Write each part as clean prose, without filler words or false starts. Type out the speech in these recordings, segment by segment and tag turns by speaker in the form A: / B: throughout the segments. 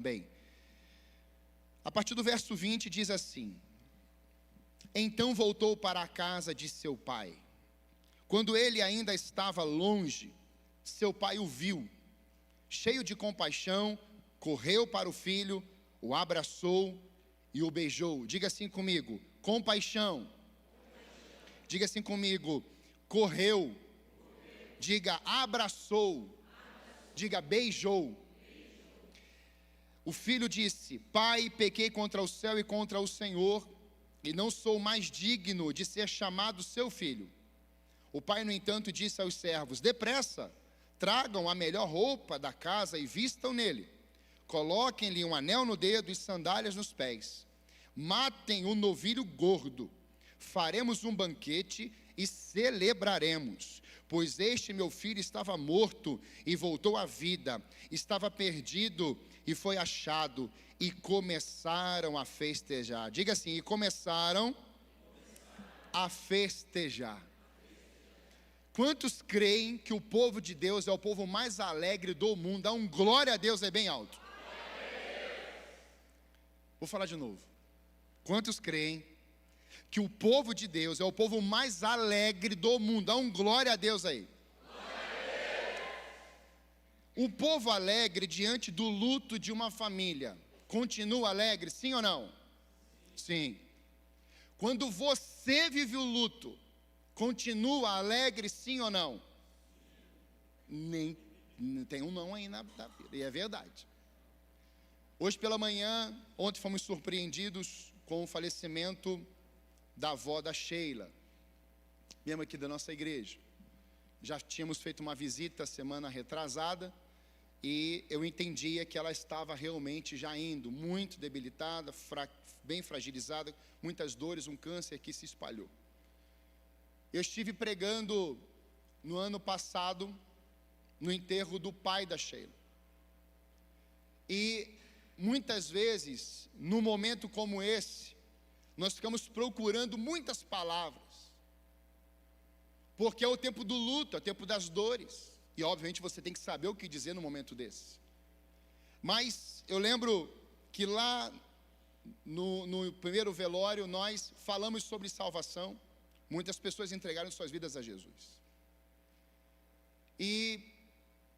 A: Bem, a partir do verso 20 diz assim: então voltou para a casa de seu pai. Quando ele ainda estava longe, seu pai o viu. Cheio de compaixão, correu para o filho, o abraçou e o beijou. Diga assim comigo: compaixão. Diga assim comigo: correu. Diga abraçou. Diga beijou. O filho disse: pai, pequei contra o céu e contra o Senhor, e não sou mais digno de ser chamado seu filho. O pai, no entanto, disse aos servos: depressa, tragam a melhor roupa da casa e vistam nele. Coloquem-lhe um anel no dedo e sandálias nos pés. Matem o novilho gordo. Faremos um banquete e celebraremos. Pois este meu filho estava morto e voltou à vida. Estava perdido e foi achado. E começaram a festejar. Diga assim: e começaram a festejar. Quantos creem que o povo de Deus é o povo mais alegre do mundo? Dá um glória a Deus é bem alto. Vou falar de novo. Quantos creem que o povo de Deus é o povo mais alegre do mundo? Dá um glória a Deus aí. O povo alegre diante do luto de uma família continua alegre, sim ou não? Sim. Quando você vive o luto, continua alegre, sim ou não? Nem tem um não aí na vida, e é verdade. Hoje pela manhã, ontem fomos surpreendidos com o falecimento da avó da Sheila, mesmo aqui da nossa igreja. Já tínhamos feito uma visita semana retrasada, e eu entendia que ela estava realmente já indo, muito debilitada, bem fragilizada, muitas dores, um câncer que se espalhou. Eu estive pregando no ano passado, no enterro do pai da Sheila. E muitas vezes, num momento como esse, nós ficamos procurando muitas palavras, porque é o tempo do luto, é o tempo das dores, e obviamente você tem que saber o que dizer no momento desse. Mas eu lembro que lá no primeiro velório nós falamos sobre salvação. Muitas pessoas entregaram suas vidas a Jesus. E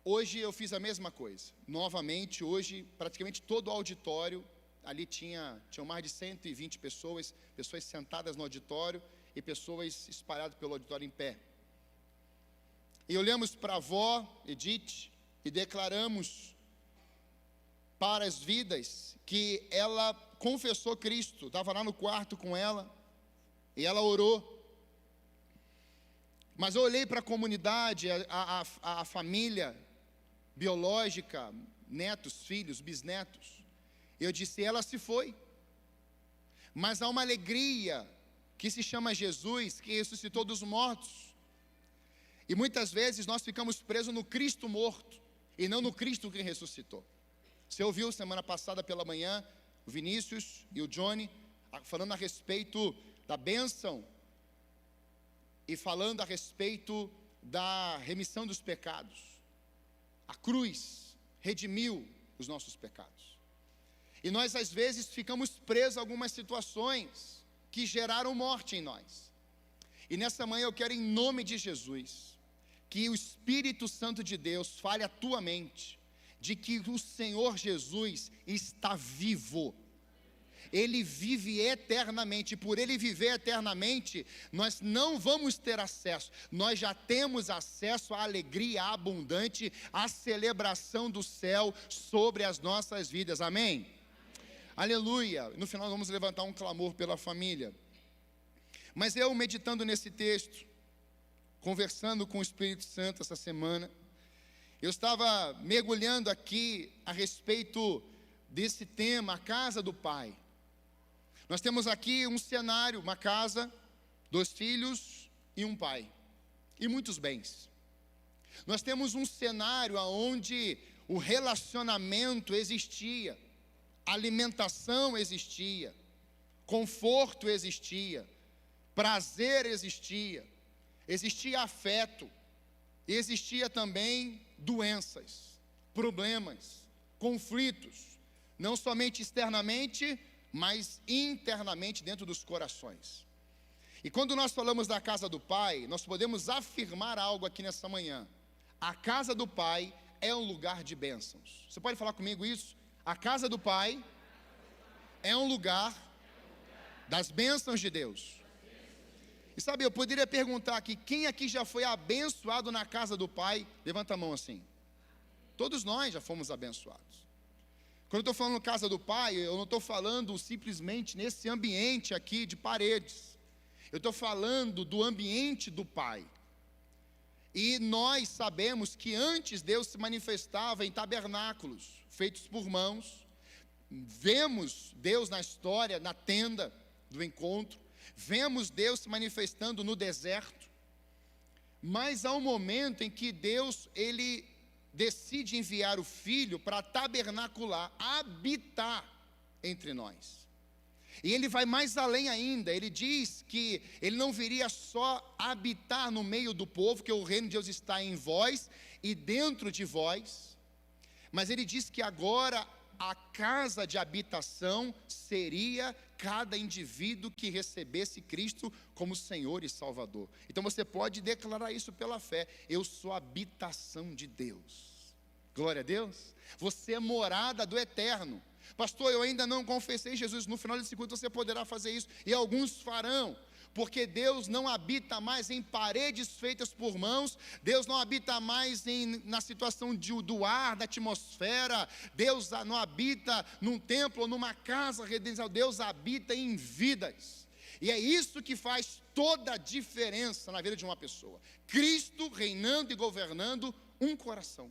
A: hoje eu fiz a mesma coisa. Novamente, hoje, praticamente todo o auditório, ali tinham mais de 120 pessoas sentadas no auditório e pessoas espalhadas pelo auditório em pé. E olhamos para a avó, Edith, e declaramos para as vidas que ela confessou Cristo. Estava lá no quarto com ela e ela orou. Mas eu olhei para a comunidade, a família biológica, netos, filhos, bisnetos. Eu disse: ela se foi. Mas há uma alegria que se chama Jesus, que ressuscitou dos mortos. E muitas vezes nós ficamos presos no Cristo morto e não no Cristo que ressuscitou. Você ouviu semana passada pela manhã o Vinícius e o Johnny falando a respeito da bênção e falando a respeito da remissão dos pecados. A cruz redimiu os nossos pecados. E nós às vezes ficamos presos a algumas situações que geraram morte em nós. E nessa manhã eu quero, em nome de Jesus, que o Espírito Santo de Deus fale à tua mente de que o Senhor Jesus está vivo. Ele vive eternamente, e por Ele viver eternamente, nós não vamos ter acesso, nós já temos acesso à alegria abundante, à celebração do céu sobre as nossas vidas, amém? Aleluia. No final vamos levantar um clamor pela família. Mas eu, meditando nesse texto, conversando com o Espírito Santo essa semana, eu estava mergulhando aqui a respeito desse tema, a casa do Pai. Nós temos aqui um cenário, uma casa, 2 filhos e um pai, e muitos bens. Nós temos um cenário onde o relacionamento existia, alimentação existia, conforto existia, prazer existia, existia afeto, existia também doenças, problemas, conflitos, não somente externamente, mas internamente dentro dos corações. E quando nós falamos da casa do Pai, nós podemos afirmar algo aqui nessa manhã. A casa do Pai é um lugar de bênçãos. Você pode falar comigo isso? A casa do Pai é um lugar das bênçãos de Deus. E sabe, eu poderia perguntar aqui, quem aqui já foi abençoado na casa do Pai? Levanta a mão assim. Todos nós já fomos abençoados. Quando eu estou falando casa do Pai, eu não estou falando simplesmente nesse ambiente aqui de paredes. Eu estou falando do ambiente do Pai. E nós sabemos que antes Deus se manifestava em tabernáculos, feitos por mãos. Vemos Deus na história, na tenda do encontro. Vemos Deus se manifestando no deserto. Mas há um momento em que Deus, Ele decide enviar o Filho para tabernacular, habitar entre nós. E Ele vai mais além ainda. Ele diz que Ele não viria só habitar no meio do povo, que o reino de Deus está em vós e dentro de vós. Mas Ele diz que agora a casa de habitação seria cada indivíduo que recebesse Cristo como Senhor e Salvador. Então você pode declarar isso pela fé: eu sou a habitação de Deus. Glória a Deus. Você é morada do Eterno. Pastor, eu ainda não confessei Jesus. No final desse culto você poderá fazer isso, e alguns farão. Porque Deus não habita mais em paredes feitas por mãos. Deus não habita mais na situação do ar, da atmosfera. Deus não habita num templo ou numa casa residencial. Deus habita em vidas. E é isso que faz toda a diferença na vida de uma pessoa. Cristo reinando e governando um coração.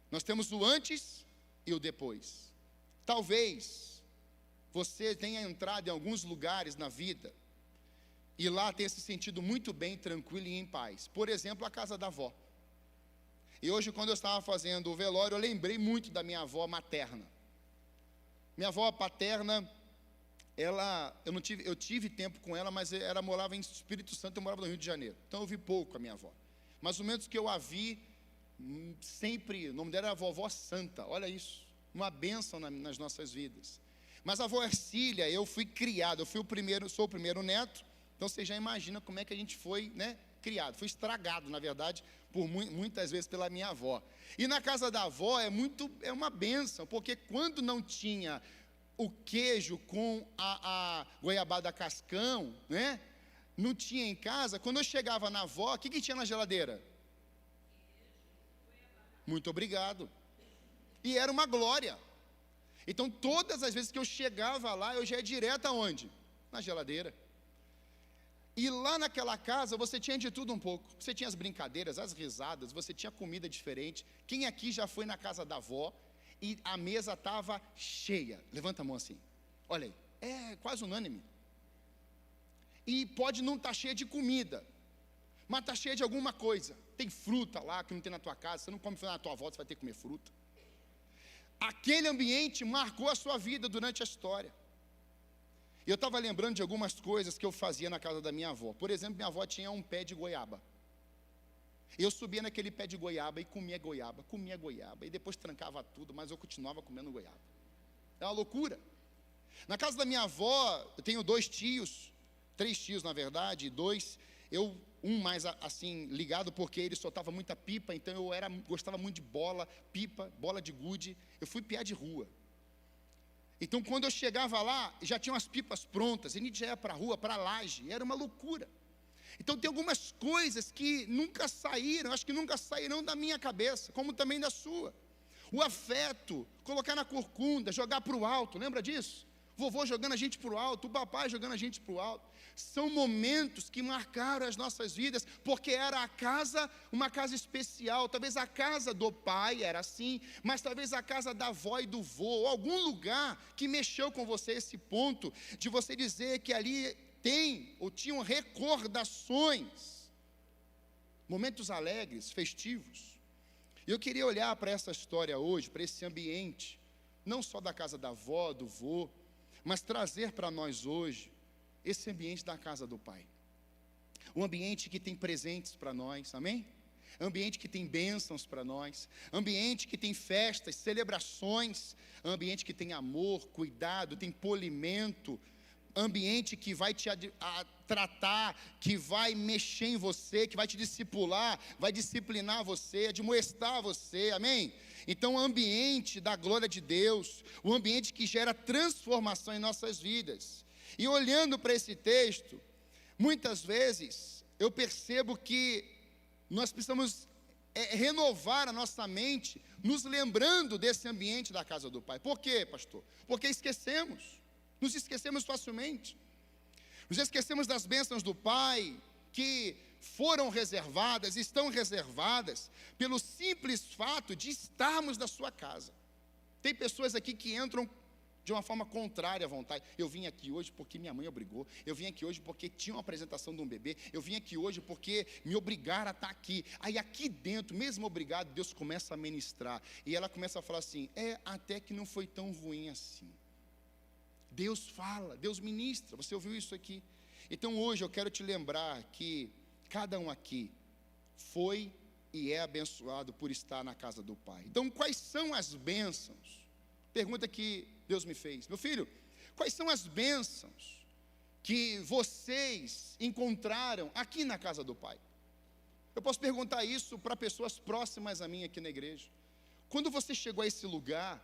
A: Nós temos o antes e o depois. Talvez você tenha entrado em alguns lugares na vida e lá tenha se sentido muito bem, tranquilo e em paz. Por exemplo, a casa da avó. E hoje, quando eu estava fazendo o velório, eu lembrei muito da minha avó materna. Minha avó paterna, eu tive tempo com ela, mas ela morava em Espírito Santo, eu morava no Rio de Janeiro. Então eu vi pouco a minha avó. Mas no momento que eu a vi, sempre, o nome dela era Vovó Santa. Olha isso, uma bênção nas nossas vidas. Mas a avó Ercília, eu fui criado, sou o primeiro neto. Então você já imagina como é que a gente foi, criado. Fui estragado, na verdade, muitas vezes pela minha avó. E na casa da avó é uma bênção, porque quando não tinha o queijo com a goiabada cascão, não tinha em casa, quando eu chegava na avó, o que tinha na geladeira? Muito obrigado. E era uma glória. Então todas as vezes que eu chegava lá, eu já ia direto aonde? Na geladeira. E lá naquela casa você tinha de tudo um pouco. Você tinha as brincadeiras, as risadas, você tinha comida diferente. Quem aqui já foi na casa da avó e a mesa estava cheia? Levanta a mão assim. Olha aí, é quase unânime. E pode não estar cheia de comida, mas está cheia de alguma coisa. Tem fruta lá que não tem na tua casa. Você não come fruta na tua avó, você vai ter que comer fruta. Aquele ambiente marcou a sua vida durante a história. E eu estava lembrando de algumas coisas que eu fazia na casa da minha avó. Por exemplo, minha avó tinha um pé de goiaba. Eu subia naquele pé de goiaba e comia goiaba, e depois trancava tudo, mas eu continuava comendo goiaba. É uma loucura. Na casa da minha avó, eu tenho 3 tios na verdade, um mais assim ligado, porque ele soltava muita pipa, então gostava muito de bola de gude. Eu fui piá de rua. Então quando eu chegava lá, já tinham as pipas prontas, e a gente já ia para a rua, para a laje, era uma loucura. Então tem algumas coisas que nunca saíram, acho que nunca sairão da minha cabeça, como também da sua. O afeto, colocar na corcunda, jogar para o alto, lembra disso? Vovô jogando a gente para o alto, o papai jogando a gente para o alto. São momentos que marcaram as nossas vidas, porque era uma casa especial. Talvez a casa do pai era assim, mas talvez a casa da avó e do vô, algum lugar que mexeu com você, esse ponto de você dizer que ali tinham recordações, momentos alegres, festivos. E eu queria olhar para essa história hoje, para esse ambiente, não só da casa da avó, do vô, mas trazer para nós hoje esse ambiente da casa do Pai. Um ambiente que tem presentes para nós, amém? ambiente que tem bênçãos para nós, ambiente que tem festas, celebrações, ambiente que tem amor, cuidado, tem polimento, ambiente que vai te tratar, que vai mexer em você, que vai te discipular, vai disciplinar você, admoestar você, amém? Então, o ambiente da glória de Deus, o ambiente que gera transformação em nossas vidas. E olhando para esse texto, muitas vezes eu percebo que nós precisamos renovar a nossa mente, nos lembrando desse ambiente da casa do Pai. Por quê, pastor? Porque esquecemos. Nos esquecemos facilmente. Nos esquecemos das bênçãos do Pai, que foram reservadas, estão reservadas, pelo simples fato de estarmos na sua casa. Tem pessoas aqui que entram de uma forma contrária à vontade. Eu vim aqui hoje porque minha mãe obrigou. Eu vim aqui hoje porque tinha uma apresentação de um bebê. Eu vim aqui hoje porque me obrigaram a estar aqui. Aí aqui dentro, mesmo obrigado, Deus começa a ministrar. E ela começa a falar assim, até que não foi tão ruim assim. Deus fala, Deus ministra, você ouviu isso aqui? Então hoje eu quero te lembrar que cada um aqui foi e é abençoado por estar na casa do Pai. Então quais são as bênçãos? Pergunta que Deus me fez. Meu filho, quais são as bênçãos que vocês encontraram aqui na casa do Pai? Eu posso perguntar isso para pessoas próximas a mim aqui na igreja. Quando você chegou a esse lugar,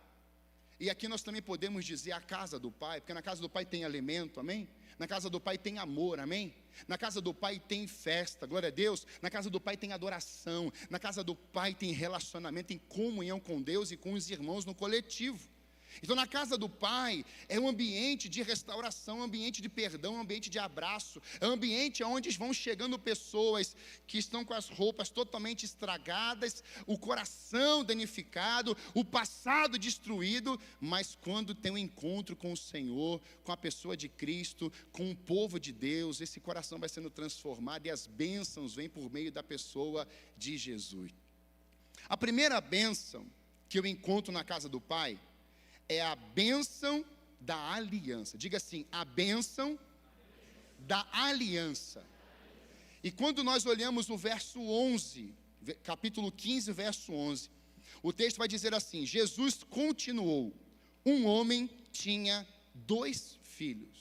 A: e aqui nós também podemos dizer a casa do Pai, porque na casa do Pai tem alimento, amém? Na casa do Pai tem amor, amém? Na casa do Pai tem festa, glória a Deus. Na casa do Pai tem adoração. Na casa do Pai tem relacionamento, tem comunhão com Deus e com os irmãos no coletivo. Então na casa do Pai é um ambiente de restauração, um ambiente de perdão, um ambiente de abraço, é um ambiente onde vão chegando pessoas que estão com as roupas totalmente estragadas, o coração danificado, o passado destruído, mas quando tem um encontro com o Senhor, com a pessoa de Cristo, com o povo de Deus, esse coração vai sendo transformado e as bênçãos vêm por meio da pessoa de Jesus. A primeira bênção que eu encontro na casa do Pai é a bênção da aliança. Diga assim, a bênção da aliança. E quando nós olhamos o verso 11, capítulo 15, verso 11, o texto vai dizer assim, Jesus continuou, um homem tinha 2 filhos.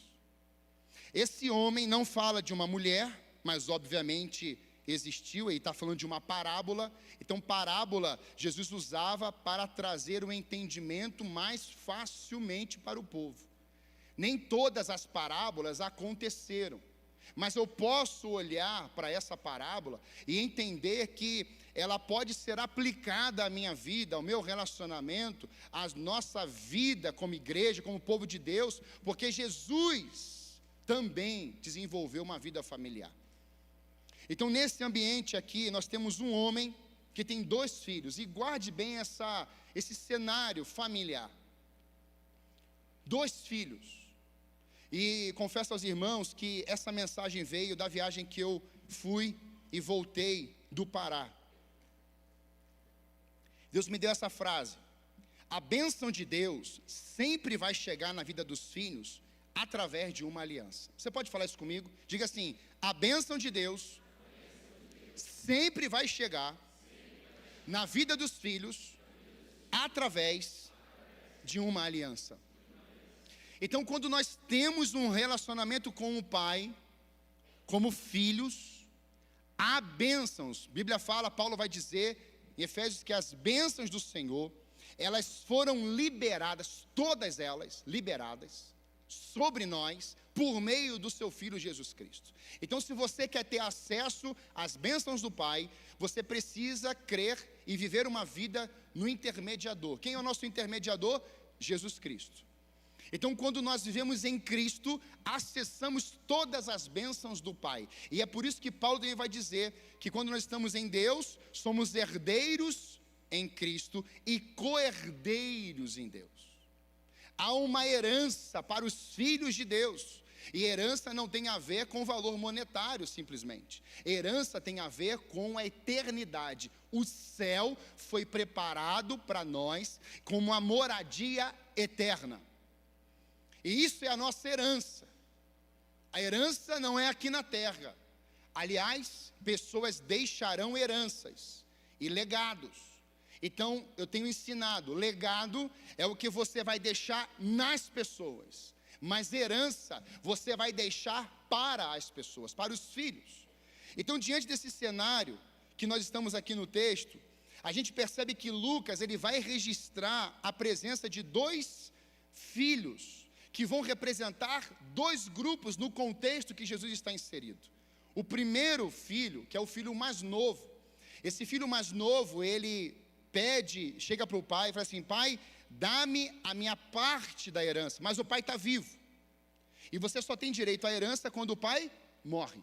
A: Esse homem não fala de uma mulher, mas obviamente existiu, ele está falando de uma parábola. Então parábola Jesus usava para trazer o entendimento mais facilmente para o povo. Nem todas as parábolas aconteceram, mas eu posso olhar para essa parábola e entender que ela pode ser aplicada à minha vida, ao meu relacionamento, à nossa vida como igreja, como povo de Deus, porque Jesus também desenvolveu uma vida familiar. Então, nesse ambiente aqui, nós temos um homem que tem 2 filhos. E guarde bem esse cenário familiar. 2 filhos. E confesso aos irmãos que essa mensagem veio da viagem que eu fui e voltei do Pará. Deus me deu essa frase. A bênção de Deus sempre vai chegar na vida dos filhos através de uma aliança. Você pode falar isso comigo? Diga assim, a bênção de Deus sempre vai chegar na vida dos filhos através de uma aliança. Então, quando nós temos um relacionamento com o Pai, como filhos, há bênçãos. A Bíblia fala, Paulo vai dizer em Efésios que as bênçãos do Senhor, elas foram liberadas, todas elas liberadas, sobre nós, por meio do seu Filho Jesus Cristo. Então, se você quer ter acesso às bênçãos do Pai, você precisa crer e viver uma vida no intermediador. Quem é o nosso intermediador? Jesus Cristo. Então, quando nós vivemos em Cristo, acessamos todas as bênçãos do Pai. E é por isso que Paulo também vai dizer que quando nós estamos em Deus, somos herdeiros em Cristo e co-herdeiros em Deus. Há uma herança para os filhos de Deus. E herança não tem a ver com valor monetário, simplesmente. Herança tem a ver com a eternidade. O céu foi preparado para nós como uma moradia eterna. E isso é a nossa herança. A herança não é aqui na terra. Aliás, pessoas deixarão heranças e legados. Então, eu tenho ensinado, legado é o que você vai deixar nas pessoas, mas herança você vai deixar para as pessoas, para os filhos. Então, diante desse cenário que nós estamos aqui no texto, a gente percebe que Lucas, ele vai registrar a presença de dois filhos, que vão representar dois grupos no contexto que Jesus está inserido. O primeiro filho, que é o filho mais novo, esse filho mais novo, ele chega para o pai e fala assim: pai, dá-me a minha parte da herança. Mas o pai está vivo, e você só tem direito à herança quando o pai morre.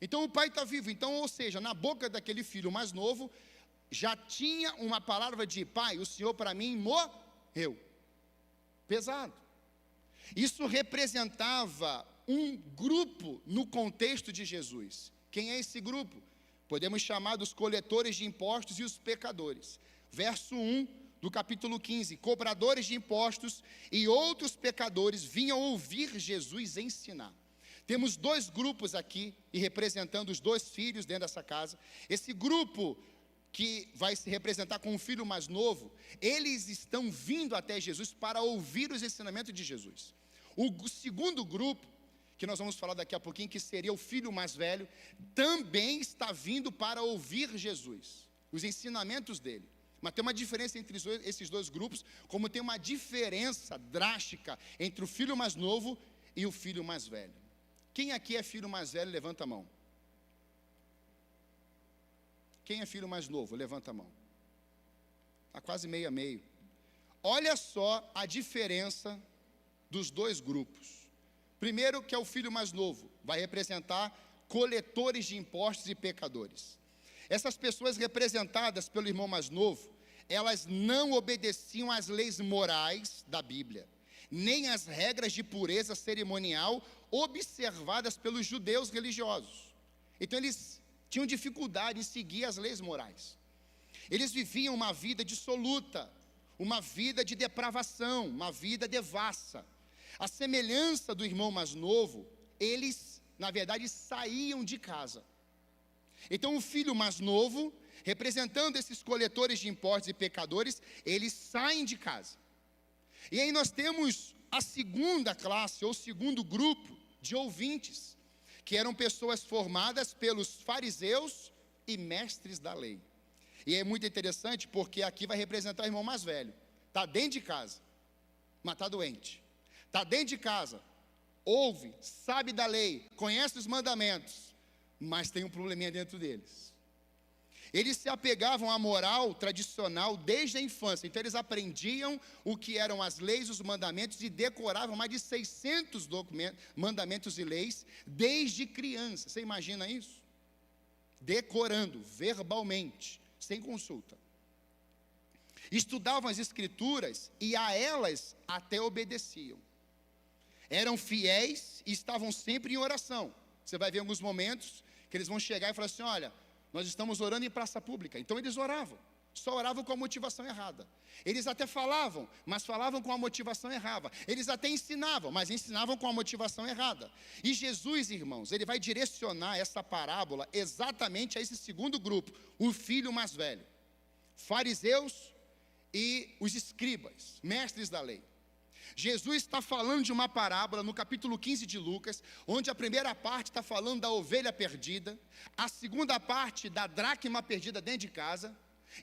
A: Então o pai está vivo, então, ou seja, na boca daquele filho mais novo, já tinha uma palavra de: pai, o senhor para mim morreu. Pesado. Isso representava um grupo no contexto de Jesus. Quem é esse grupo? Podemos chamar dos coletores de impostos e os pecadores. Verso 1 do capítulo 15: cobradores de impostos e outros pecadores vinham ouvir Jesus ensinar. Temos dois grupos aqui, e representando os dois filhos dentro dessa casa. Esse grupo que vai se representar com o filho mais novo, eles estão vindo até Jesus para ouvir os ensinamentos de Jesus. O segundo grupo, que nós vamos falar daqui a pouquinho, que seria o filho mais velho, também está vindo para ouvir Jesus, os ensinamentos dele. Mas tem uma diferença entre esses dois grupos, como tem uma diferença drástica entre o filho mais novo e o filho mais velho. Quem aqui é filho mais velho, levanta a mão. Quem é filho mais novo, levanta a mão. Está quase meio a meio. Olha só a diferença dos dois grupos. Primeiro, que é o filho mais novo, vai representar coletores de impostos e pecadores. Essas pessoas representadas pelo irmão mais novo, elas não obedeciam às leis morais da Bíblia, nem às regras de pureza cerimonial observadas pelos judeus religiosos. Então eles tinham dificuldade em seguir as leis morais. Eles viviam uma vida dissoluta, uma vida de depravação, uma vida devassa. A semelhança do irmão mais novo, eles, na verdade, saíam de casa. Então, o filho mais novo, representando esses coletores de impostos e pecadores, eles saem de casa. E aí nós temos a segunda classe, ou segundo grupo de ouvintes, que eram pessoas formadas pelos fariseus e mestres da lei. E é muito interessante, porque aqui vai representar o irmão mais velho. Está dentro de casa, mas está doente. Está dentro de casa, ouve, sabe da lei, conhece os mandamentos, mas tem um probleminha dentro deles. Eles se apegavam à moral tradicional desde a infância. Então eles aprendiam o que eram as leis, os mandamentos, e decoravam mais de 600 mandamentos e leis desde criança. Você imagina isso? Decorando, verbalmente, sem consulta. Estudavam as escrituras e a elas até obedeciam. Eram fiéis e estavam sempre em oração. Você vai ver em alguns momentos que eles vão chegar e falar assim: olha, nós estamos orando em praça pública. Então eles oravam, só oravam com a motivação errada. Eles até falavam, mas falavam com a motivação errada. Eles até ensinavam, mas ensinavam com a motivação errada. E Jesus, irmãos, ele vai direcionar essa parábola exatamente a esse segundo grupo, o filho mais velho. Fariseus e os escribas, mestres da lei. Jesus está falando de uma parábola no capítulo 15 de Lucas, onde a primeira parte está falando da ovelha perdida, a segunda parte da dracma perdida dentro de casa.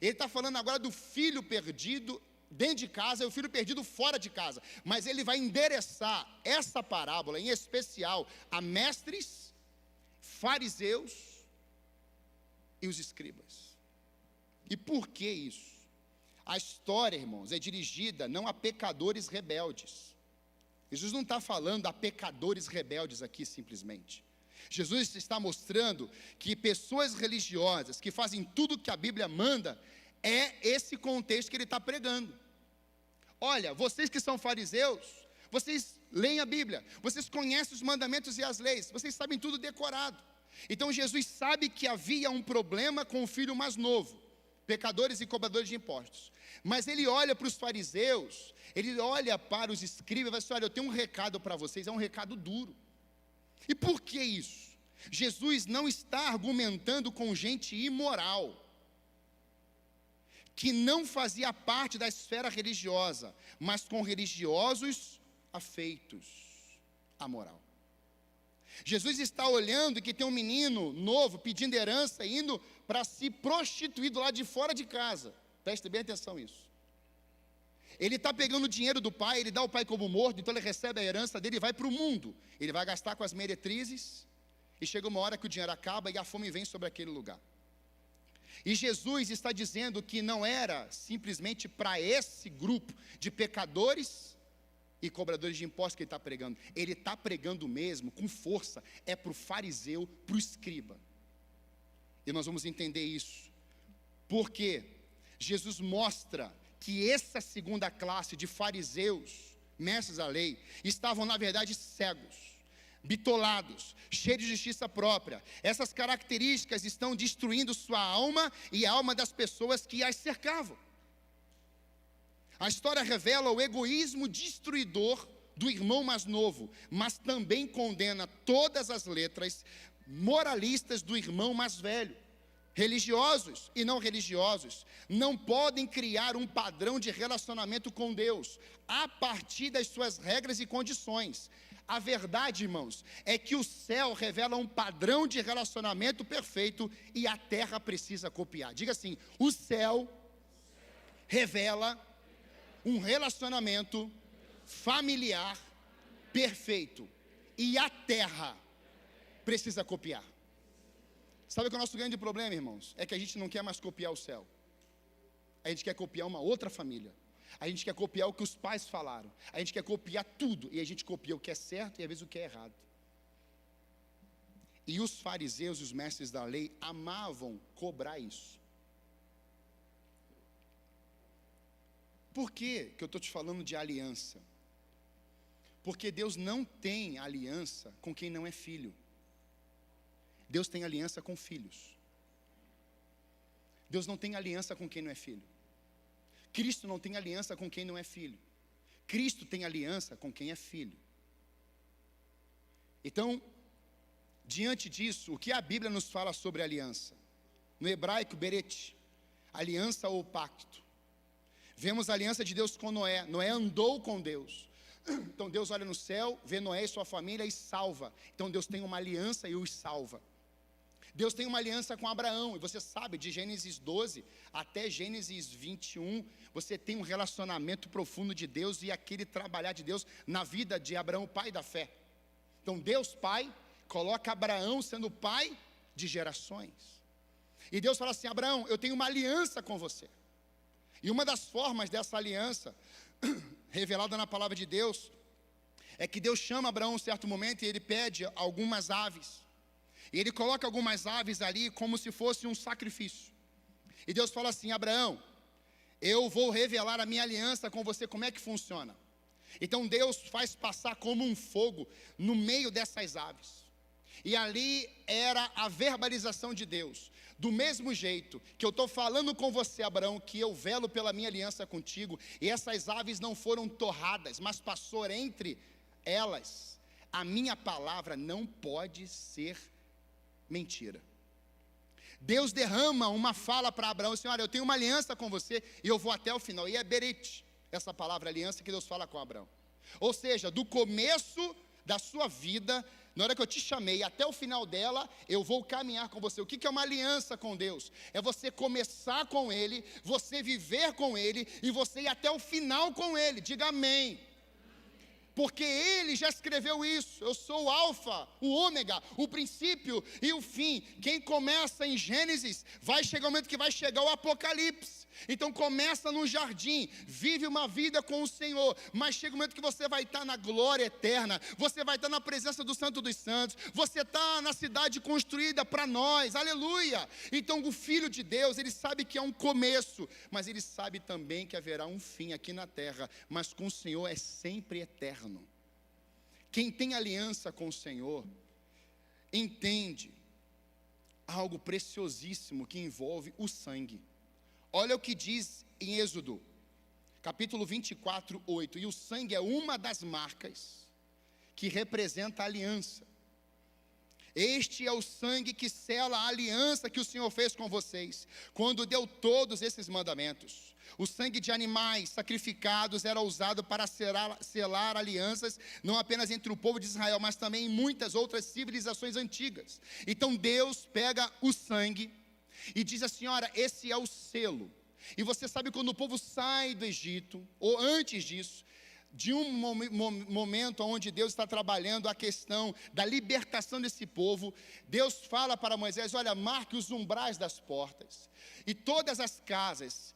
A: Ele está falando agora do filho perdido dentro de casa e o filho perdido fora de casa. Mas ele vai endereçar essa parábola, em especial, a mestres, fariseus e os escribas. E por que isso? A história, irmãos, é dirigida não a pecadores rebeldes. Jesus não está falando a pecadores rebeldes aqui simplesmente. Jesus está mostrando que pessoas religiosas que fazem tudo que a Bíblia manda, é esse contexto que ele está pregando. Olha, vocês que são fariseus, vocês leem a Bíblia, vocês conhecem os mandamentos e as leis, vocês sabem tudo decorado. Então Jesus sabe que havia um problema com o filho mais novo, pecadores e cobradores de impostos. Mas ele olha para os fariseus, ele olha para os escribas e vai dizer: olha, eu tenho um recado para vocês, é um recado duro. E por que isso? Jesus não está argumentando com gente imoral, que não fazia parte da esfera religiosa, mas com religiosos afeitos à moral. Jesus está olhando que tem um menino novo pedindo herança, indo para se prostituir do lado de fora de casa. Preste bem atenção nisso. Ele está pegando o dinheiro do pai, ele dá o pai como morto, então ele recebe a herança dele e vai para o mundo. Ele vai gastar com as meretrizes, e chega uma hora que o dinheiro acaba e a fome vem sobre aquele lugar. E Jesus está dizendo que não era simplesmente para esse grupo de pecadores e cobradores de impostos que ele está pregando. Ele está pregando mesmo, com força, é para o fariseu, para o escriba. E nós vamos entender isso, porque Jesus mostra que essa segunda classe de fariseus, mestres da lei, estavam na verdade cegos, bitolados, cheios de justiça própria. Essas características estão destruindo sua alma e a alma das pessoas que as cercavam. A história revela o egoísmo destruidor do irmão mais novo, mas também condena todas as letras moralistas do irmão mais velho. Religiosos e não religiosos não podem criar um padrão de relacionamento com Deus a partir das suas regras e condições. A verdade, irmãos, é que o céu revela um padrão de relacionamento perfeito e a terra precisa copiar. Diga assim: o céu revela um relacionamento familiar perfeito e a terra precisa copiar. Sabe qual é o nosso grande problema, irmãos? É que a gente não quer mais copiar o céu. A gente quer copiar uma outra família. A gente quer copiar o que os pais falaram. A gente quer copiar tudo. E a gente copia o que é certo e às vezes o que é errado. E os fariseus e os mestres da lei amavam cobrar isso. Por que eu estou te falando de aliança? Porque Deus não tem aliança com quem não é filho. Deus tem aliança com filhos. Deus não tem aliança com quem não é filho. Cristo não tem aliança com quem não é filho. Cristo tem aliança com quem é filho. Então, diante disso, o que a Bíblia nos fala sobre aliança? No hebraico, beret, aliança ou pacto. Vemos a aliança de Deus com Noé. Noé andou com Deus. Então Deus olha no céu, vê Noé e sua família e salva. Então Deus tem uma aliança e os salva. Deus tem uma aliança com Abraão, e você sabe, de Gênesis 12 até Gênesis 21, você tem um relacionamento profundo de Deus e aquele trabalhar de Deus na vida de Abraão, o pai da fé. Então Deus Pai coloca Abraão sendo pai de gerações. E Deus fala assim: Abraão, eu tenho uma aliança com você. E uma das formas dessa aliança, revelada na palavra de Deus, é que Deus chama Abraão em um certo momento e ele pede algumas aves. E ele coloca algumas aves ali como se fosse um sacrifício. E Deus fala assim: Abraão, eu vou revelar a minha aliança com você. Como é que funciona? Então Deus faz passar como um fogo no meio dessas aves. E ali era a verbalização de Deus. Do mesmo jeito que eu estou falando com você, Abraão, que eu velo pela minha aliança contigo, e essas aves não foram torradas, mas passou entre elas, a minha palavra não pode ser mentira. Deus derrama uma fala para Abraão: Senhor, eu tenho uma aliança com você e eu vou até o final. E é beret, essa palavra aliança que Deus fala com Abraão. Ou seja, do começo da sua vida, na hora que eu te chamei, até o final dela, eu vou caminhar com você. O que é uma aliança com Deus? É você começar com Ele, você viver com Ele e você ir até o final com Ele. Diga amém. Porque Ele já escreveu isso. Eu sou o alfa, o ômega, o princípio e o fim. Quem começa em Gênesis, vai chegar o momento que vai chegar o Apocalipse. Então começa no jardim, vive uma vida com o Senhor, mas chega o momento que você vai estar na glória eterna, você vai estar na presença do Santo dos Santos, você está na cidade construída para nós, aleluia. Então o Filho de Deus, ele sabe que é um começo, mas ele sabe também que haverá um fim aqui na terra, mas com o Senhor é sempre eterno. Quem tem aliança com o Senhor, entende algo preciosíssimo que envolve o sangue. Olha o que diz em Êxodo, capítulo 24, 8. E o sangue é uma das marcas que representa a aliança. Este é o sangue que sela a aliança que o Senhor fez com vocês, quando deu todos esses mandamentos. O sangue de animais sacrificados era usado para selar alianças, não apenas entre o povo de Israel, mas também em muitas outras civilizações antigas. Então Deus pega o sangue e diz assim: olha, esse é o selo. E você sabe, quando o povo sai do Egito, ou antes disso, de um momento onde Deus está trabalhando a questão da libertação desse povo, Deus fala para Moisés: olha, marque os umbrais das portas, e todas as casas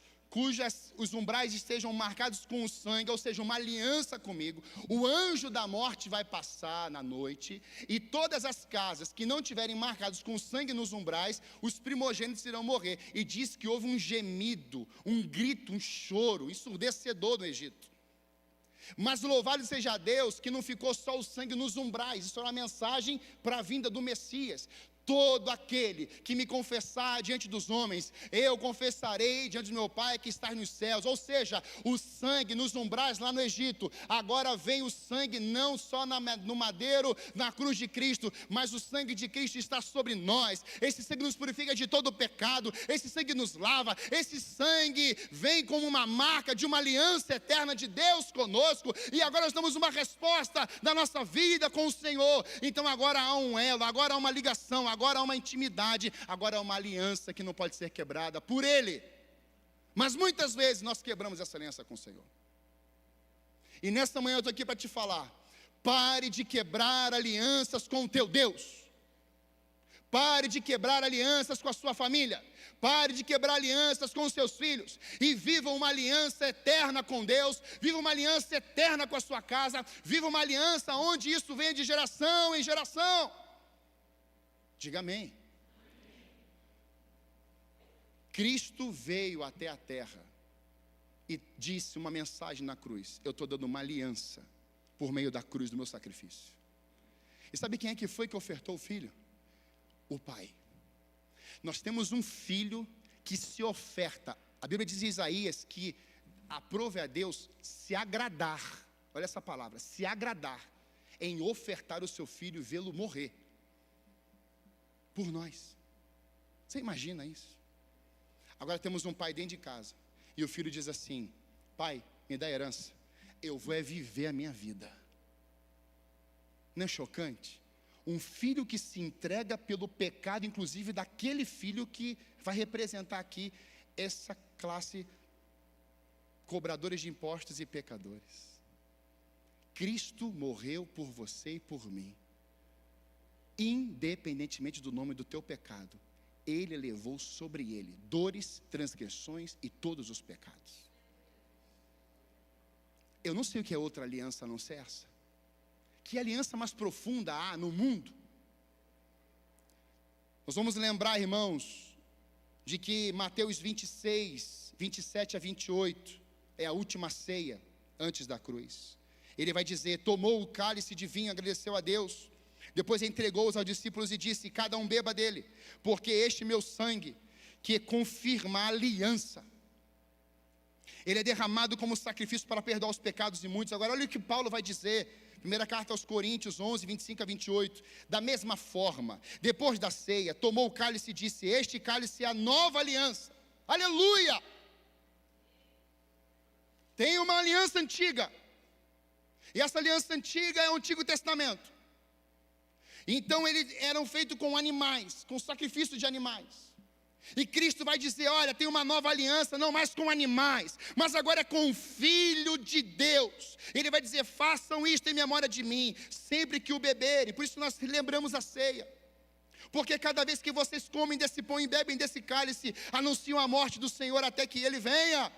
A: os umbrais estejam marcados com o sangue, ou seja, uma aliança comigo, o anjo da morte vai passar na noite, e todas as casas que não tiverem marcados com sangue nos umbrais, os primogênitos irão morrer. E diz que houve um gemido, um grito, um choro ensurdecedor no Egito. Mas louvado seja Deus que não ficou só o sangue nos umbrais. Isso era uma mensagem para a vinda do Messias. Todo aquele que me confessar diante dos homens, eu confessarei diante do meu Pai que está nos céus. Ou seja, o sangue nos umbrais lá no Egito, agora vem o sangue não só no madeiro, na cruz de Cristo, mas o sangue de Cristo está sobre nós. Esse sangue nos purifica de todo o pecado, esse sangue nos lava, esse sangue vem como uma marca de uma aliança eterna de Deus conosco, e agora nós damos uma resposta da nossa vida com o Senhor. Então agora há um elo, agora há uma ligação, agora há uma intimidade, agora há uma aliança que não pode ser quebrada por Ele. Mas muitas vezes nós quebramos essa aliança com o Senhor. E nesta manhã eu estou aqui para te falar: pare de quebrar alianças com o teu Deus. Pare de quebrar alianças com a sua família. Pare de quebrar alianças com os seus filhos. E viva uma aliança eterna com Deus. Viva uma aliança eterna com a sua casa. Viva uma aliança onde isso venha de geração em geração. Diga amém. Cristo veio até a terra e disse uma mensagem na cruz: eu estou dando uma aliança por meio da cruz do meu sacrifício. E sabe quem é que foi que ofertou o filho? O Pai. Nós temos um filho que se oferta. A Bíblia diz em Isaías que aprove a Deus se agradar, olha essa palavra, se agradar em ofertar o seu filho e vê-lo morrer por nós. Você imagina isso? Agora temos um pai dentro de casa e o filho diz assim: pai, me dá herança, eu vou viver a minha vida. Não é chocante? Um filho que se entrega pelo pecado, inclusive daquele filho que vai representar aqui essa classe, cobradores de impostos e pecadores. Cristo morreu por você e por mim. Independentemente do nome do teu pecado, Ele levou sobre Ele dores, transgressões e todos os pecados. Eu não sei o que é outra aliança a não ser essa. Que aliança mais profunda há no mundo? Nós vamos lembrar, irmãos, de que Mateus 26, 27 a 28, é a última ceia antes da cruz. Ele vai dizer: tomou o cálice de vinho, agradeceu a Deus, depois entregou-os aos discípulos e disse: cada um beba dele, porque este meu sangue, que confirma a aliança, ele é derramado como sacrifício para perdoar os pecados de muitos. Agora olha o que Paulo vai dizer, primeira carta aos Coríntios 11, 25 a 28, da mesma forma, depois da ceia, tomou o cálice e disse: este cálice é a nova aliança, aleluia! Tem uma aliança antiga, e essa aliança antiga é o Antigo Testamento. Então eles eram feitos com animais, com sacrifício de animais. E Cristo vai dizer: olha, tem uma nova aliança, não mais com animais, mas agora é com o Filho de Deus. Ele vai dizer: façam isto em memória de mim, sempre que o beberem. Por isso nós lembramos a ceia, porque cada vez que vocês comem desse pão e bebem desse cálice, anunciam a morte do Senhor até que Ele venha.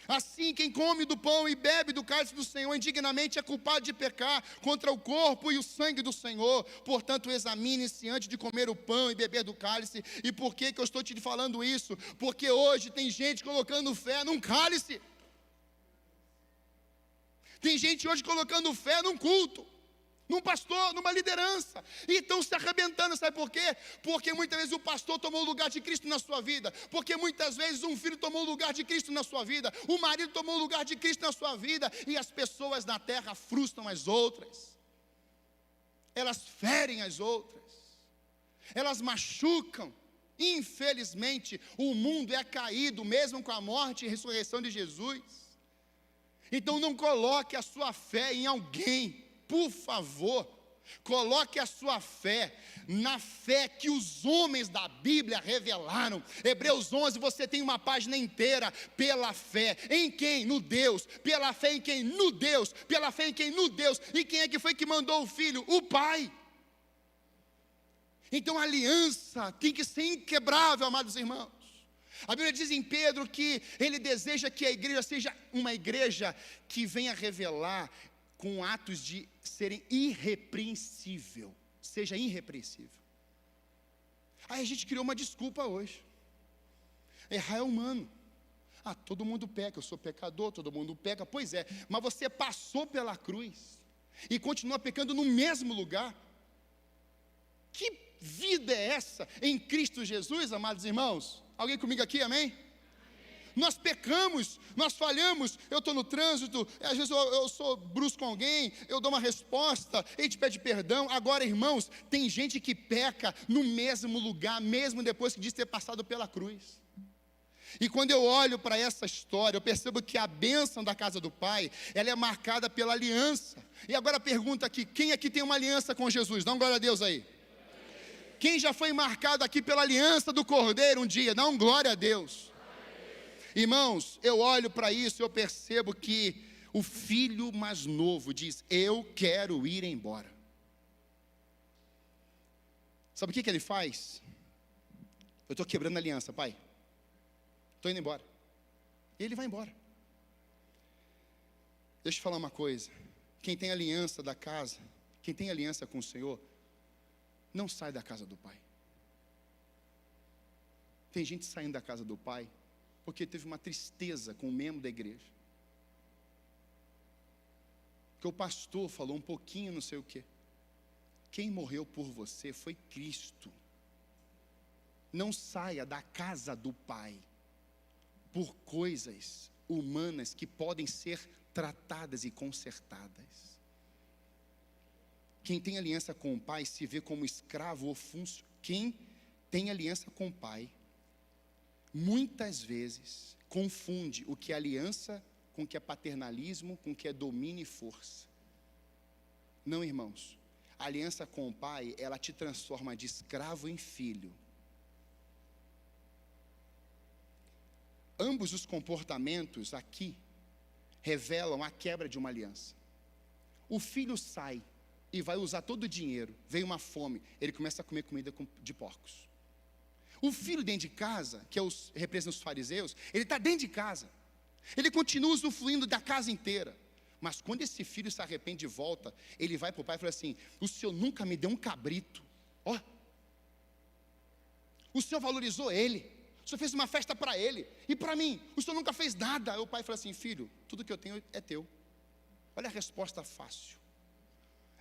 A: Assim, quem come do pão e bebe do cálice do Senhor indignamente é culpado de pecar contra o corpo e o sangue do Senhor. Portanto, examine-se antes de comer o pão e beber do cálice. E por que eu estou te falando isso? Porque hoje tem gente colocando fé num cálice. Tem gente hoje colocando fé num culto, num pastor, numa liderança, e estão se arrebentando. Sabe por quê? Porque muitas vezes o pastor tomou o lugar de Cristo na sua vida, porque muitas vezes um filho tomou o lugar de Cristo na sua vida, o marido tomou o lugar de Cristo na sua vida, e as pessoas na terra frustram as outras. elas ferem as outras, elas machucam. Infelizmente, o mundo é caído, mesmo com a morte e ressurreição de Jesus. Então não coloque a sua fé em alguém, por favor. Coloque a sua fé na fé que os homens da Bíblia revelaram. Hebreus 11, você tem uma página inteira. Pela fé, em quem? No Deus. Pela fé em quem? No Deus. Pela fé em quem? No Deus. E quem é que foi que mandou o Filho? O Pai. Então a aliança tem que ser inquebrável, amados irmãos. A Bíblia diz em Pedro que ele deseja que a igreja seja uma igreja que venha revelar com atos de serem irrepreensível, seja irrepreensível. Aí a gente criou uma desculpa hoje. Errar é humano. Todo mundo peca, eu sou pecador, todo mundo peca. Pois é, mas você passou pela cruz e continua pecando no mesmo lugar. Que vida é essa em Cristo Jesus, amados irmãos? Alguém comigo aqui, amém? Nós pecamos, nós falhamos. Eu estou no trânsito, às vezes eu sou brusco com alguém, eu dou uma resposta, ele te pede perdão. Agora, irmãos, tem gente que peca no mesmo lugar, mesmo depois que diz ter passado pela cruz. E quando eu olho para essa história, eu percebo que a bênção da casa do Pai, ela é marcada pela aliança. E agora a pergunta aqui, quem aqui tem uma aliança com Jesus? Dá um glória a Deus aí. Quem já foi marcado aqui pela aliança do Cordeiro um dia? Dá um glória a Deus. Irmãos, eu olho para isso e eu percebo que o filho mais novo diz: eu quero ir embora. Sabe o que ele faz? Eu estou quebrando a aliança, pai. Estou indo embora. E ele vai embora. Deixa eu falar uma coisa. Quem tem aliança da casa, quem tem aliança com o Senhor, não sai da casa do Pai. Tem gente saindo da casa do Pai porque teve uma tristeza com um membro da igreja, que o pastor falou um pouquinho não sei o quê. Quem morreu por você foi Cristo. Não saia da casa do Pai por coisas humanas que podem ser tratadas e consertadas. Quem tem aliança com o Pai se vê como escravo ou funcionário. Quem tem aliança com o Pai, muitas vezes, confunde o que é aliança com o que é paternalismo, com o que é domínio e força. Não, irmãos. A aliança com o Pai, ela te transforma de escravo em filho. Ambos os comportamentos aqui revelam a quebra de uma aliança. O filho sai e vai usar todo o dinheiro. Veio uma fome, ele começa a comer comida de porcos. O filho dentro de casa, que representa os fariseus, ele está dentro de casa. Ele continua usufruindo da casa inteira. Mas quando esse filho se arrepende e volta, ele vai para o pai e fala assim: o senhor nunca me deu um cabrito. Ó, o senhor valorizou ele. O senhor fez uma festa para ele. E para mim, o senhor nunca fez nada. Aí o pai fala assim: filho, tudo que eu tenho é teu. Olha a resposta fácil.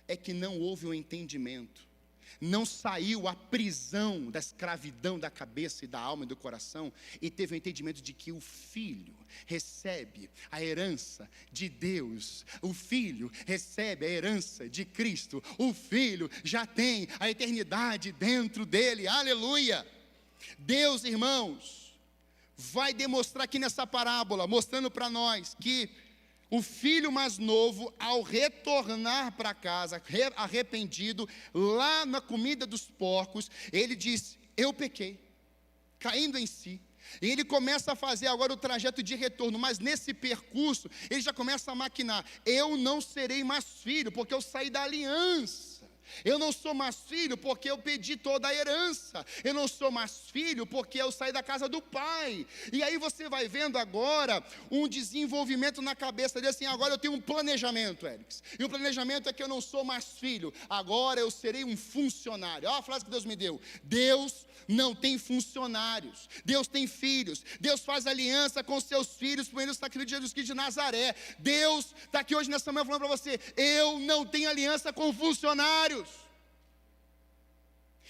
A: É que não houve um entendimento. Não saiu a prisão da escravidão da cabeça e da alma e do coração, e teve o entendimento de que o filho recebe a herança de Deus, o filho recebe a herança de Cristo, o filho já tem a eternidade dentro dele, aleluia. Deus, irmãos, vai demonstrar aqui nessa parábola, mostrando para nós que o filho mais novo, ao retornar para casa, arrependido, lá na comida dos porcos, ele diz: eu pequei, caindo em si. E ele começa a fazer agora o trajeto de retorno, mas nesse percurso, ele já começa a maquinar: eu não serei mais filho, porque eu saí da aliança. Eu não sou mais filho porque eu pedi toda a herança. Eu não sou mais filho porque eu saí da casa do pai. E aí você vai vendo agora um desenvolvimento na cabeça dele assim: agora eu tenho um planejamento, Élix. E o planejamento é que eu não sou mais filho, agora eu serei um funcionário. Olha a frase que Deus me deu: Deus não tem funcionários, Deus tem filhos. Deus faz aliança com seus filhos por meio do sacrifício de Jesus Cristo de Nazaré. Deus está aqui hoje nessa manhã falando para você: eu não tenho aliança com funcionários.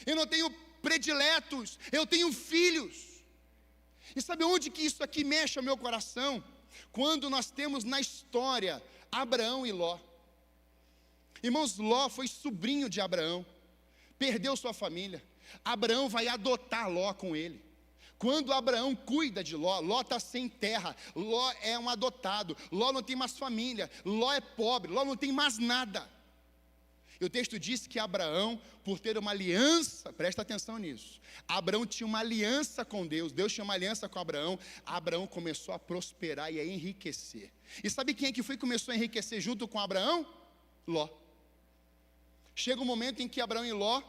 A: Eu não tenho prediletos, eu tenho filhos. E sabe onde que isso aqui mexe ao meu coração? Quando nós temos na história Abraão e Ló. Irmãos, Ló foi sobrinho de Abraão, perdeu sua família. Abraão vai adotar Ló com ele. Quando Abraão cuida de Ló, Ló está sem terra, Ló é um adotado, Ló não tem mais família, Ló é pobre, Ló não tem mais nada. E o texto diz que Abraão, por ter uma aliança, presta atenção nisso, Abraão tinha uma aliança com Deus, Deus tinha uma aliança com Abraão, Abraão começou a prosperar e a enriquecer. E sabe quem é que foi que começou a enriquecer junto com Abraão? Ló. Chega um momento em que Abraão e Ló,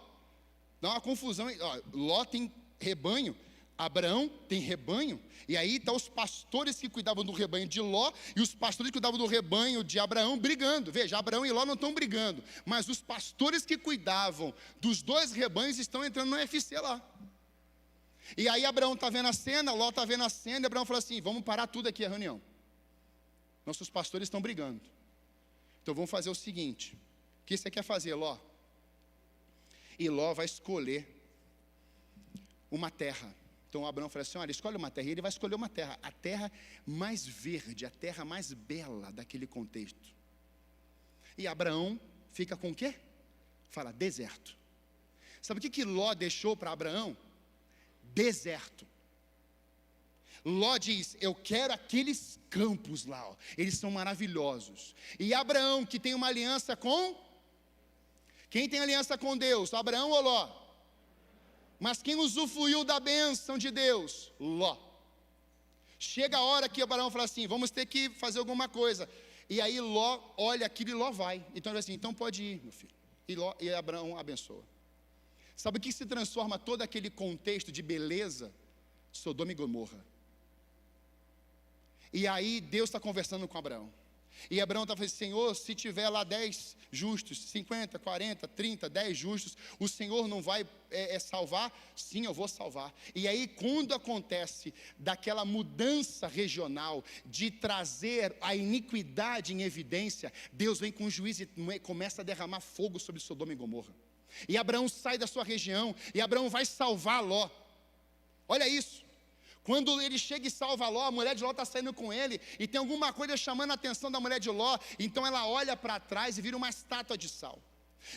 A: dá uma confusão, Ló tem rebanho, Abraão tem rebanho, e aí estão os pastores que cuidavam do rebanho de Ló, e os pastores que cuidavam do rebanho de Abraão brigando. Veja, Abraão e Ló não estão brigando, mas os pastores que cuidavam dos dois rebanhos estão entrando no UFC lá. E aí Abraão está vendo a cena, Ló está vendo a cena, e Abraão fala assim, vamos parar tudo aqui a reunião. Nossos pastores estão brigando. Então vamos fazer o seguinte, o que você quer fazer, Ló? E Ló vai escolher uma terra. Então Abraão fala assim, olha, escolhe uma terra, e ele vai escolher uma terra, a terra mais verde, a terra mais bela daquele contexto. E Abraão fica com o quê? Fala, deserto. Sabe o que Ló deixou para Abraão? Deserto. Ló diz, eu quero aqueles campos lá, ó, eles são maravilhosos. E Abraão, que tem uma aliança com? Quem tem aliança com Deus, Abraão ou Ló? Mas quem usufruiu da bênção de Deus? Ló. Chega a hora que Abraão fala assim, vamos ter que fazer alguma coisa. E aí Ló olha aquilo e Ló vai. Então ele assim, então pode ir, meu filho. E Abraão abençoa. Sabe o que se transforma todo aquele contexto de beleza? Sodoma e Gomorra. E aí Deus está conversando com Abraão. E Abraão está falando, Senhor, se tiver lá 10 justos, 50, 40, 30, 10 justos, o Senhor não vai salvar? Sim, eu vou salvar. E aí quando acontece daquela mudança regional, de trazer a iniquidade em evidência, Deus vem com juízo e começa a derramar fogo sobre Sodoma e Gomorra. E Abraão sai da sua região, e Abraão vai salvar Ló. Olha isso. Quando ele chega e salva Ló, a mulher de Ló está saindo com ele, e tem alguma coisa chamando a atenção da mulher de Ló, então ela olha para trás e vira uma estátua de sal.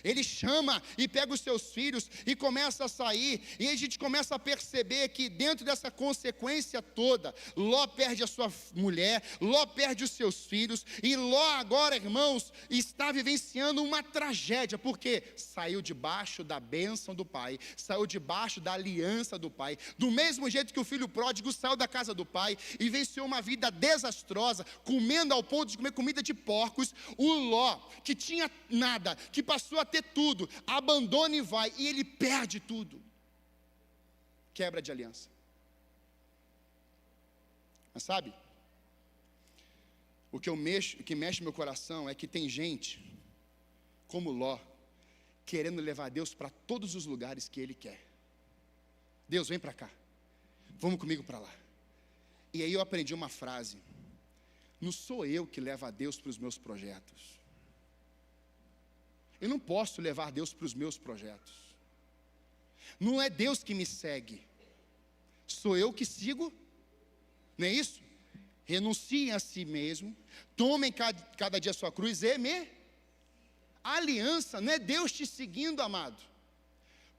A: Ele chama e pega os seus filhos e começa a sair, e aí a gente começa a perceber que dentro dessa consequência toda, Ló perde a sua mulher, Ló perde os seus filhos, e Ló agora, irmãos, está vivenciando uma tragédia, porque saiu debaixo da bênção do pai, saiu debaixo da aliança do pai, do mesmo jeito que o filho pródigo saiu da casa do pai e venceu uma vida desastrosa, comendo ao ponto de comer comida de porcos. O Ló, que tinha nada, que passou a ter tudo, abandona e vai, e ele perde tudo. Quebra de aliança. Mas sabe, o que mexe meu coração é que tem gente como Ló, querendo levar Deus para todos os lugares que ele quer. Deus, vem para cá, vamos comigo para lá. E aí eu aprendi uma frase, não sou eu que levo a Deus para os meus projetos. Eu não posso levar Deus para os meus projetos. Não é Deus que me segue, sou eu que sigo, não é isso? Renunciem a si mesmo, tomem cada dia a sua cruz e a aliança não é Deus te seguindo, amado.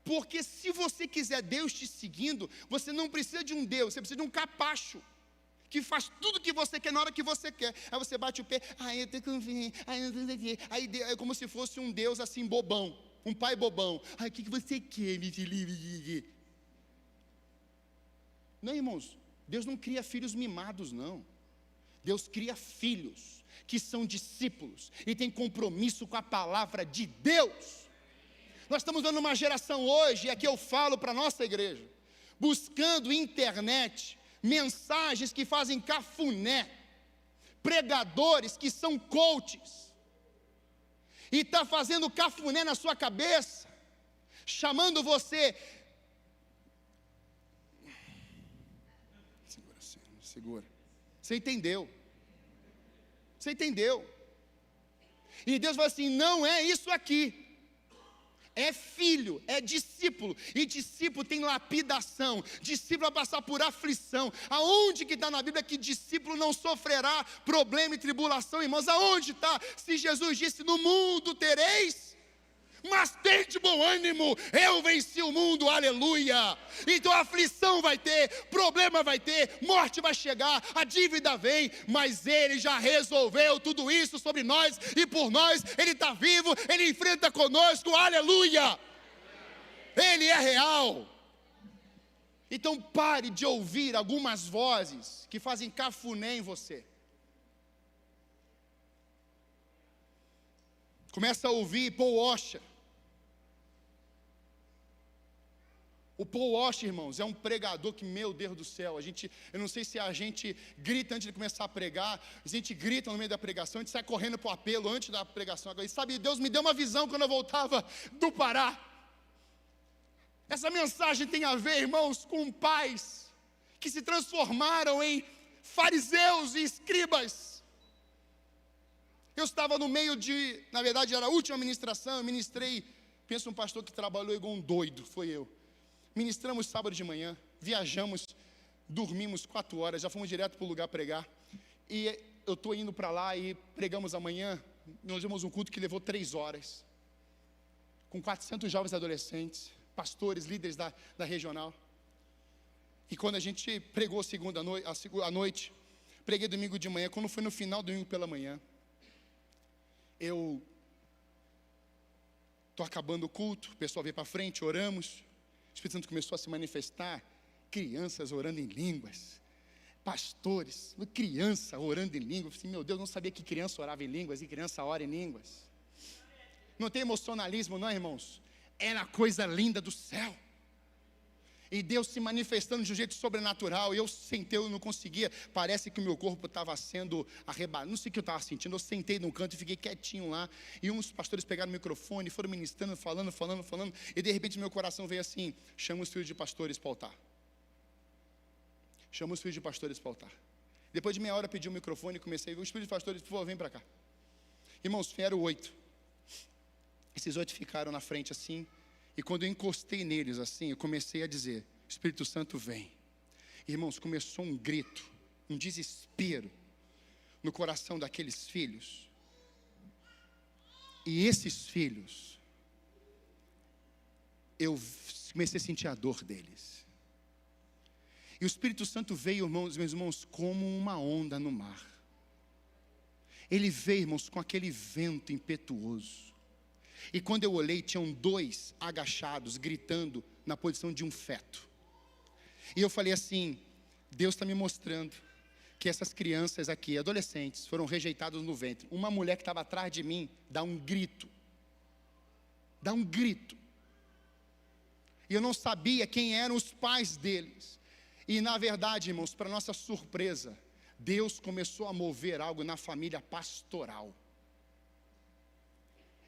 A: Porque se você quiser Deus te seguindo, você não precisa de um Deus, você precisa de um capacho que faz tudo o que você quer na hora que você quer. Aí você bate o pé, eu tenho que vir, aí é como se fosse um Deus assim bobão, um pai bobão. O que você quer, me livre? Não, irmãos, Deus não cria filhos mimados, não. Deus cria filhos que são discípulos e têm compromisso com a palavra de Deus. Nós estamos vendo uma geração hoje, e aqui eu falo para a nossa igreja, buscando internet, mensagens que fazem cafuné, pregadores que são coaches, e está fazendo cafuné na sua cabeça, chamando você, segura, você entendeu, e Deus vai assim, não é isso aqui, é filho, é discípulo, e discípulo tem lapidação, discípulo vai passar por aflição. Aonde que está na Bíblia que discípulo não sofrerá problema e tribulação, irmãos? Aonde está? Se Jesus disse, no mundo tereis, mas tende bom ânimo, eu venci o mundo, aleluia. Então a aflição vai ter, problema vai ter, morte vai chegar, a dívida vem, mas Ele já resolveu tudo isso sobre nós, e por nós, Ele está vivo, Ele enfrenta conosco, aleluia. Ele é real. Então pare de ouvir algumas vozes que fazem cafuné em você. Começa a ouvir Paul Washer. O Paul Washer, irmãos, é um pregador que, meu Deus do céu, eu não sei se a gente grita antes de começar a pregar, a gente grita no meio da pregação, a gente sai correndo para o apelo antes da pregação. Agora, sabe, Deus me deu uma visão quando eu voltava do Pará. Essa mensagem tem a ver, irmãos, com pais que se transformaram em fariseus e escribas. Eu estava no meio na verdade era a última ministração, eu ministrei, pensa um pastor que trabalhou igual um doido, foi eu. Ministramos sábado de manhã, viajamos, dormimos 4 horas, já fomos direto para o lugar pregar. E eu estou indo para lá e pregamos amanhã, nós tivemos um culto que levou 3 horas. Com 400 jovens adolescentes, pastores, líderes da regional. E quando a gente pregou a noite, preguei domingo de manhã, quando foi no final do domingo pela manhã, eu estou acabando o culto, o pessoal veio para frente, oramos. O Espírito Santo começou a se manifestar, crianças orando em línguas, pastores, criança orando em línguas. Eu falei assim, meu Deus, não sabia que criança orava em línguas e criança ora em línguas. Não tem emocionalismo não, irmãos, era a coisa linda do céu. E Deus se manifestando de um jeito sobrenatural. E eu sentei, eu não conseguia, parece que o meu corpo estava sendo arrebatado, não sei o que eu estava sentindo. Eu sentei num canto e fiquei quietinho lá. E uns pastores pegaram o microfone, foram ministrando, falando. E de repente meu coração veio assim, chama os filhos de pastores para o altar. Chama os filhos de pastores para o altar. Depois de meia hora pedi o microfone e comecei, os filhos de pastores, por favor, vem para cá. Irmãos, vieram 8. Esses 8 ficaram na frente assim. E quando eu encostei neles assim, eu comecei a dizer, Espírito Santo vem. Irmãos, começou um grito, um desespero no coração daqueles filhos. E esses filhos, eu comecei a sentir a dor deles. E o Espírito Santo veio, irmãos, meus irmãos, como uma onda no mar. Ele veio, irmãos, com aquele vento impetuoso. E quando eu olhei, tinham 2 agachados, gritando na posição de um feto. E eu falei assim, Deus está me mostrando que essas crianças aqui, adolescentes, foram rejeitados no ventre. Uma mulher que estava atrás de mim, dá um grito. E eu não sabia quem eram os pais deles. E na verdade, irmãos, para nossa surpresa, Deus começou a mover algo na família pastoral.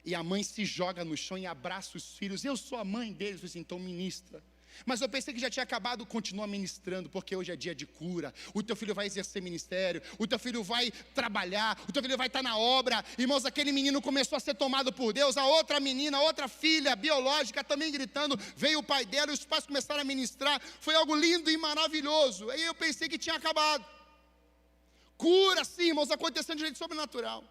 A: E a mãe se joga no chão e abraça os filhos. Eu sou a mãe deles. Eu falei assim, então ministra. Mas eu pensei que já tinha acabado, continua ministrando, porque hoje é dia de cura. O teu filho vai exercer ministério, o teu filho vai trabalhar, o teu filho vai estar na obra. Irmãos, aquele menino começou a ser tomado por Deus. A outra menina, a outra filha biológica também gritando. Veio o pai dela e os pais começaram a ministrar. Foi algo lindo e maravilhoso. Aí eu pensei que tinha acabado. Cura, sim, irmãos, acontecendo de jeito sobrenatural.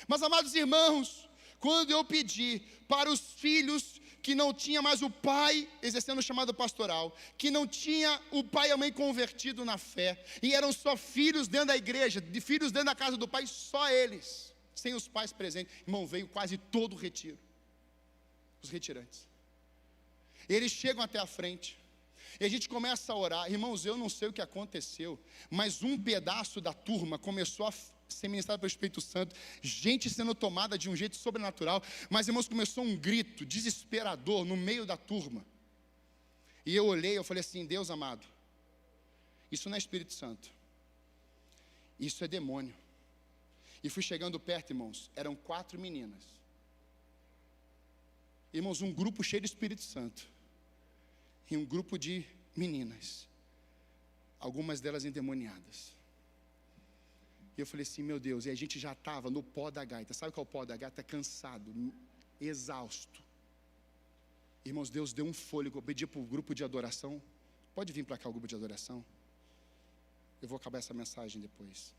A: Mas, amados irmãos, quando eu pedi para os filhos que não tinha mais o pai exercendo o chamado pastoral, que não tinha o pai e a mãe convertido na fé, e eram só filhos dentro da igreja, de filhos dentro da casa do pai, só eles, sem os pais presentes, irmão, veio quase todo o retiro, os retirantes. Eles chegam até a frente, e a gente começa a orar. Irmãos, eu não sei o que aconteceu, mas um pedaço da turma começou a ser ministrado pelo Espírito Santo, gente sendo tomada de um jeito sobrenatural. Mas, irmãos, começou um grito desesperador no meio da turma. E eu olhei, eu falei assim, Deus amado, isso não é Espírito Santo, isso é demônio. E fui chegando perto, irmãos, eram 4 meninas. Irmãos, um grupo cheio de Espírito Santo e um grupo de meninas, algumas delas endemoniadas. E eu falei assim, meu Deus, e a gente já estava no pó da gaita. Sabe qual é o pó da gaita? Cansado, exausto. Irmãos, Deus deu um fôlego. Eu pedi para o grupo de adoração. Pode vir para cá o grupo de adoração. Eu vou acabar essa mensagem depois.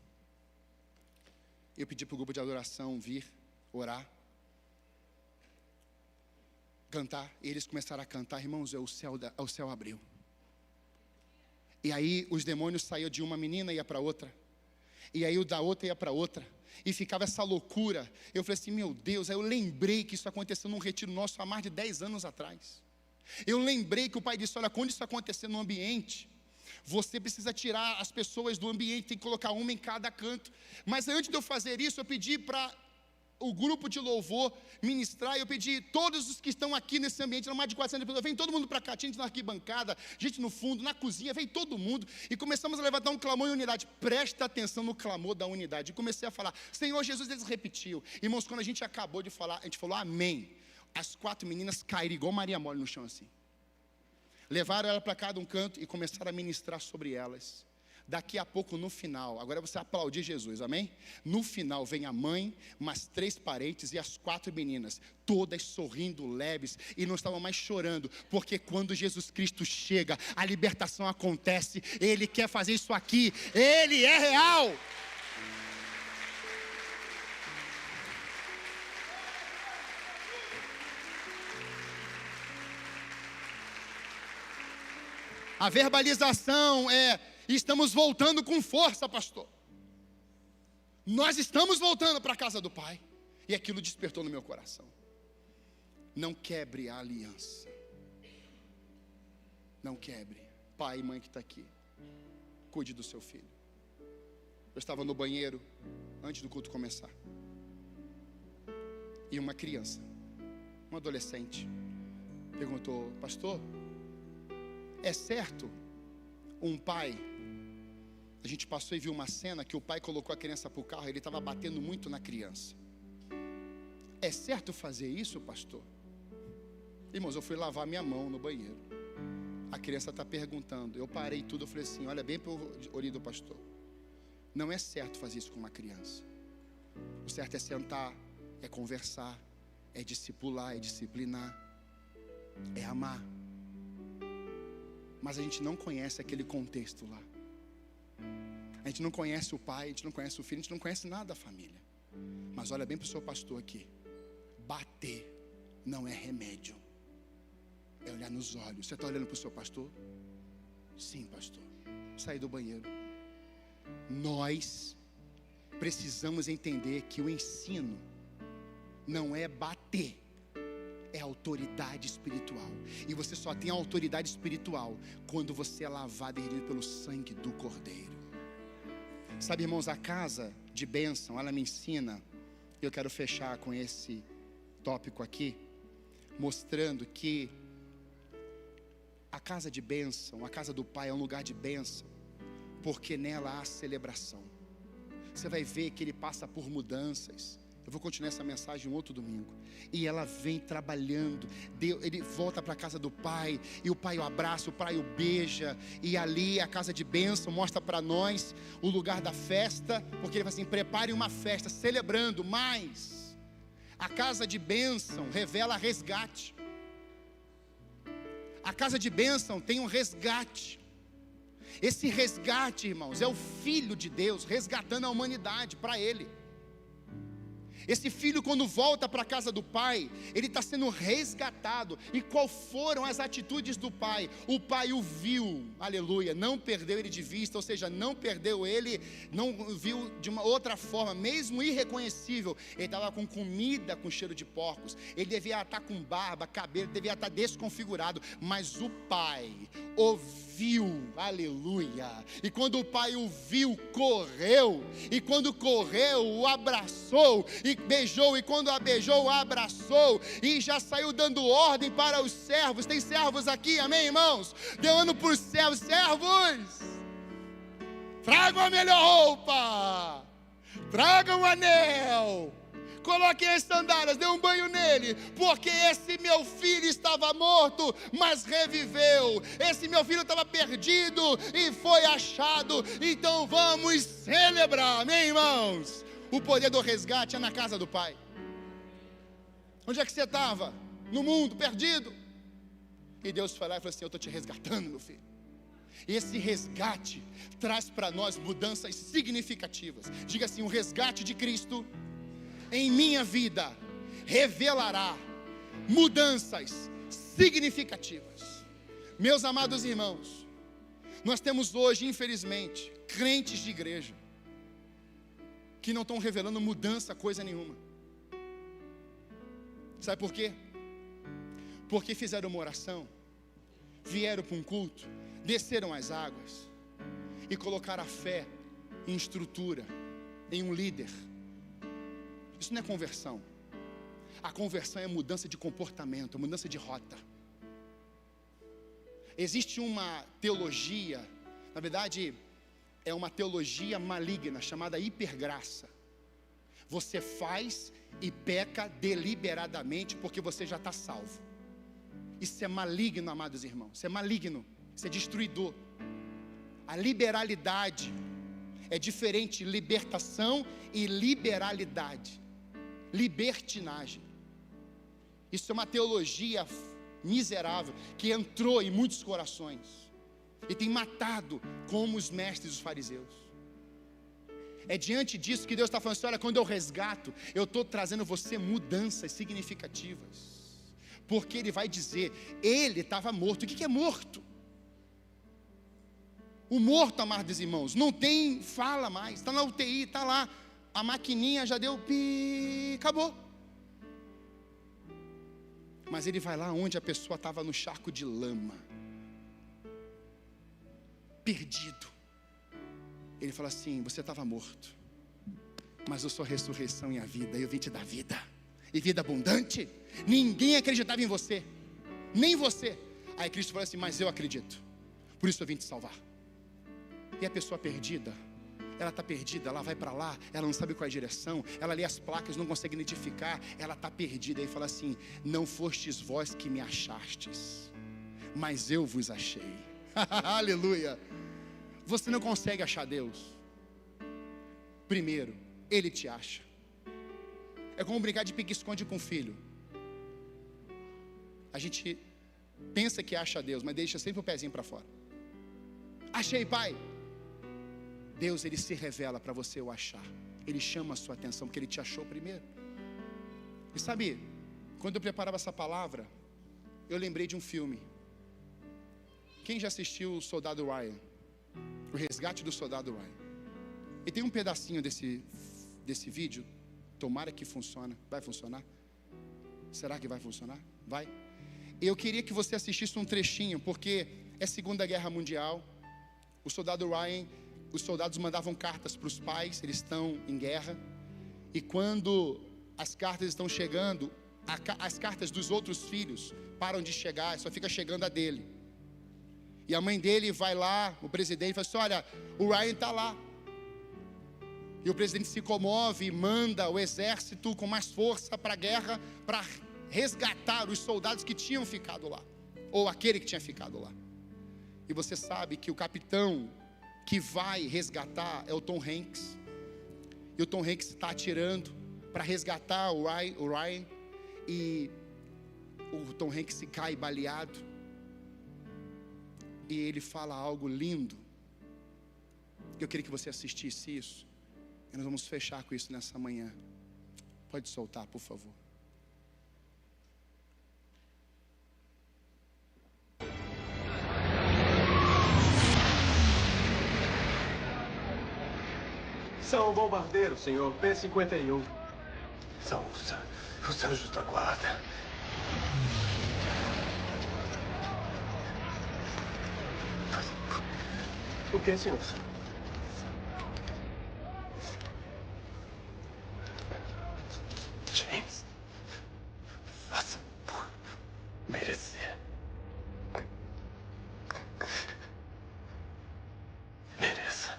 A: Eu pedi para o grupo de adoração vir, orar, cantar. E eles começaram a cantar. Irmãos, o céu abriu. E aí os demônios saíam de uma menina e ia para outra. E aí o da outra ia para outra. E ficava essa loucura. Eu falei assim, meu Deus. Aí eu lembrei que isso aconteceu num retiro nosso há mais de 10 anos atrás. Eu lembrei que o pai disse, olha, quando isso acontecer no ambiente, você precisa tirar as pessoas do ambiente, tem que colocar uma em cada canto. Mas antes de eu fazer isso, eu pedi para o grupo de louvor ministrar, eu pedi todos os que estão aqui nesse ambiente, eram mais de 400 pessoas, vem todo mundo para cá, tinha gente na arquibancada, gente no fundo, na cozinha, veio todo mundo, e começamos a levantar um clamor em unidade. Presta atenção no clamor da unidade. E comecei a falar, Senhor Jesus, eles repetiu. Irmãos, quando a gente acabou de falar, a gente falou amém. As 4 meninas caíram igual Maria Mole no chão assim. Levaram ela para cada um canto e começaram a ministrar sobre elas. Daqui a pouco, no final, agora você aplaudir Jesus, amém? No final vem a mãe, mais 3 parentes e as 4 meninas, todas sorrindo, leves, e não estavam mais chorando, porque quando Jesus Cristo chega, a libertação acontece. Ele quer fazer isso aqui, Ele é real. A verbalização é: estamos voltando com força, pastor. Nós estamos voltando para a casa do Pai. E aquilo despertou no meu coração. Não quebre a aliança. Não quebre. Pai e mãe que está aqui, cuide do seu filho. Eu estava no banheiro antes do culto começar. E uma criança, um adolescente, perguntou: pastor, é certo um pai? A gente passou e viu uma cena que o pai colocou a criança para o carro, ele estava batendo muito na criança. É certo fazer isso, pastor? Irmãos, eu fui lavar minha mão no banheiro. A criança está perguntando. Eu parei tudo, eu falei assim: olha bem para o olho do pastor. Não é certo fazer isso com uma criança. O certo é sentar, é conversar, é discipular, é disciplinar, é amar. Mas a gente não conhece aquele contexto lá. A gente não conhece o pai, a gente não conhece o filho, a gente não conhece nada da família. Mas olha bem para o seu pastor aqui. Bater não é remédio. É olhar nos olhos. Você está olhando para o seu pastor? Sim, pastor. Saí do banheiro. Nós precisamos entender que o ensino não é bater, é autoridade espiritual. E você só tem a autoridade espiritual quando você é lavado e redimido pelo sangue do Cordeiro. Sabe, irmãos, a casa de bênção, ela me ensina. Eu quero fechar com esse tópico aqui, mostrando que a casa de bênção, a casa do Pai é um lugar de bênção, porque nela há celebração. Você vai ver que ele passa por mudanças. Eu vou continuar essa mensagem um outro domingo. E ela vem trabalhando. Ele volta para a casa do Pai, e o Pai o abraça, o Pai o beija. E ali a casa de bênção mostra para nós o lugar da festa, porque ele fala assim: prepare uma festa, celebrando. Mas a casa de bênção revela resgate. A casa de bênção tem um resgate. Esse resgate, irmãos, é o Filho de Deus resgatando a humanidade para Ele. Esse filho, quando volta para a casa do pai, ele está sendo resgatado. E qual foram as atitudes do pai? O pai o viu, aleluia, não perdeu ele de vista, ou seja, não perdeu ele, não viu de uma outra forma, mesmo irreconhecível. Ele estava com comida com cheiro de porcos, ele devia estar com barba, cabelo, devia estar desconfigurado, mas o pai o viu, aleluia. E quando o pai o viu, correu, e quando correu, o abraçou, e beijou, e quando a beijou, a abraçou, e já saiu dando ordem para os servos. Tem servos aqui, amém, irmãos? Dando para os servos: servos, tragam a melhor roupa, tragam o anel, coloquem as sandálias, dê um banho nele, porque esse meu filho estava morto, mas reviveu. Esse meu filho estava perdido e foi achado. Então vamos celebrar, amém, irmãos? O poder do resgate é na casa do Pai. Onde é que você estava? No mundo, perdido. E Deus foi lá e falou assim: eu estou te resgatando, meu filho. E esse resgate traz para nós mudanças significativas. Diga assim: o resgate de Cristo em minha vida revelará mudanças significativas. Meus amados irmãos, nós temos hoje, infelizmente, crentes de igreja que não estão revelando mudança, coisa nenhuma. Sabe por quê? Porque fizeram uma oração, vieram para um culto, desceram as águas e colocaram a fé em estrutura, em um líder. Isso não é conversão. A conversão é mudança de comportamento, mudança de rota. Existe uma teologia, na verdade, é uma teologia maligna, chamada hipergraça. Você faz e peca deliberadamente porque você já está salvo. Isso é maligno, amados irmãos. Isso é maligno, isso é destruidor. A liberalidade é diferente, libertação e liberalidade, libertinagem. Isso é uma teologia miserável que entrou em muitos corações e tem matado como os mestres dos fariseus. É diante disso que Deus está falando assim: olha, quando eu resgato, eu estou trazendo você mudanças significativas. Porque Ele vai dizer, ele estava morto. O que é morto? O morto, amados irmãos, não tem fala mais, está na UTI, está lá, a maquininha já deu pi, acabou. Mas Ele vai lá onde a pessoa estava no charco de lama, perdido. Ele fala assim: você estava morto, mas eu sou a ressurreição e a vida, eu vim te dar vida, e vida abundante. Ninguém acreditava em você, nem você. Aí Cristo fala assim: mas eu acredito, por isso eu vim te salvar. E a pessoa perdida, ela está perdida, ela vai para lá, ela não sabe qual é a direção, ela lê as placas, não consegue identificar, ela está perdida. Aí fala assim: não fostes vós que me achastes, mas eu vos achei. Aleluia. Você não consegue achar Deus. Primeiro, Ele te acha. É como brincar de pique-esconde com o filho. A gente pensa que acha Deus, mas deixa sempre o pezinho para fora. Achei, pai. Deus, Ele se revela para você o achar. Ele chama a sua atenção, porque Ele te achou primeiro. E sabe, quando eu preparava essa palavra, eu lembrei de um filme. Quem já assistiu o Soldado Ryan? O Resgate do Soldado Ryan. E tem um pedacinho desse vídeo. Tomara que funcione. Vai funcionar? Será que vai funcionar? Vai. Eu queria que você assistisse um trechinho, porque é Segunda Guerra Mundial. O soldado Ryan, os soldados mandavam cartas para os pais, eles estão em guerra. E quando as cartas estão chegando, as cartas dos outros filhos param de chegar, só fica chegando a dele. E a mãe dele vai lá, o presidente fala assim: olha, o Ryan está lá. E o presidente se comove e manda o exército com mais força para a guerra, para resgatar os soldados que tinham ficado lá, ou aquele que tinha ficado lá. E você sabe que o capitão que vai resgatar é o Tom Hanks. E o Tom Hanks está atirando para resgatar o Ryan. E o Tom Hanks se cai baleado. E ele fala algo lindo. Eu queria que você assistisse isso. E nós vamos fechar com isso nessa manhã. Pode soltar, por favor.
B: São bombardeiros, senhor. P-51.
C: São os anjos da guarda.
B: O que, senhor?
C: James, faça por merecer. Mereça.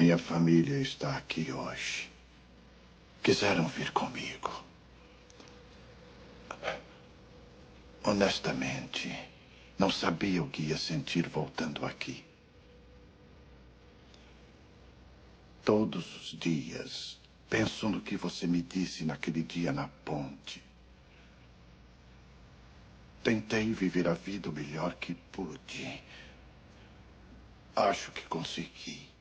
C: Minha família está aqui hoje. Quiseram vir comigo. Honestamente, não sabia o que ia sentir voltando aqui. Todos os dias, penso no que você me disse naquele dia na ponte. Tentei viver a vida o melhor que pude. Acho que consegui.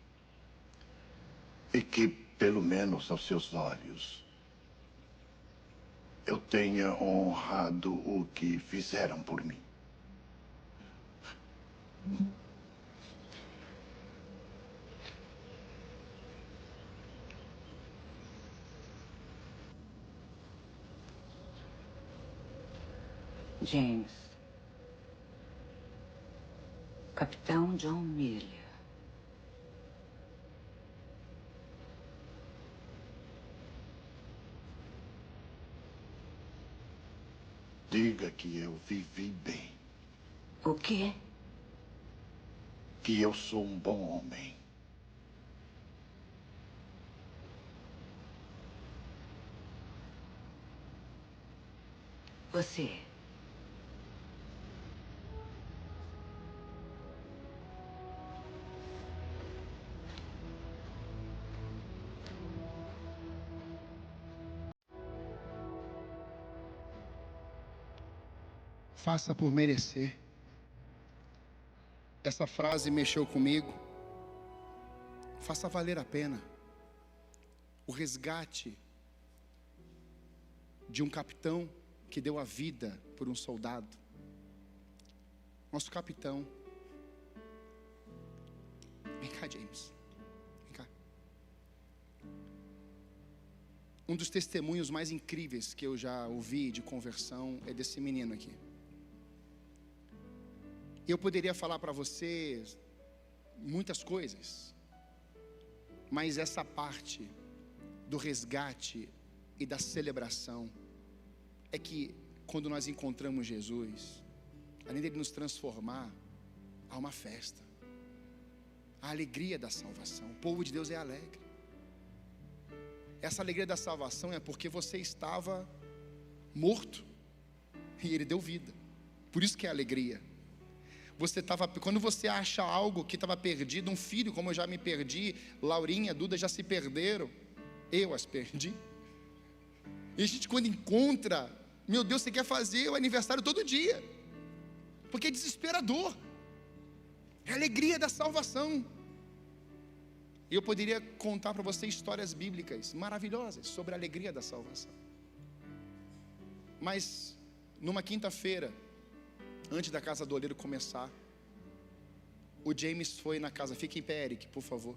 C: E que, pelo menos aos seus olhos, eu tenha honrado o que fizeram por mim.
D: James. Capitão John Miller.
C: Diga que eu vivi bem.
D: O quê?
C: Que eu sou um bom homem.
D: Você.
A: Faça por merecer. Essa frase mexeu comigo. Faça valer a pena. O resgate de um capitão que deu a vida por um soldado. Nosso capitão. Vem cá, James. Vem cá. Um dos testemunhos mais incríveis que eu já ouvi de conversão é desse menino aqui. Eu poderia falar para você muitas coisas, mas essa parte do resgate e da celebração é que quando nós encontramos Jesus, além dele nos transformar, há uma festa, a alegria da salvação. O povo de Deus é alegre. Essa alegria da salvação é porque você estava morto e ele deu vida. Por isso que é alegria. Quando você acha algo que estava perdido, um filho, como eu já me perdi, Laurinha, Duda já se perderam, eu as perdi. E a gente quando encontra, meu Deus, você quer fazer o aniversário todo dia, porque é desesperador, é a alegria da salvação. E eu poderia contar para você histórias bíblicas maravilhosas sobre a alegria da salvação. Mas numa quinta-feira, antes da Casa do Oleiro começar, o James foi na casa. Fique em pé, Eric, por favor.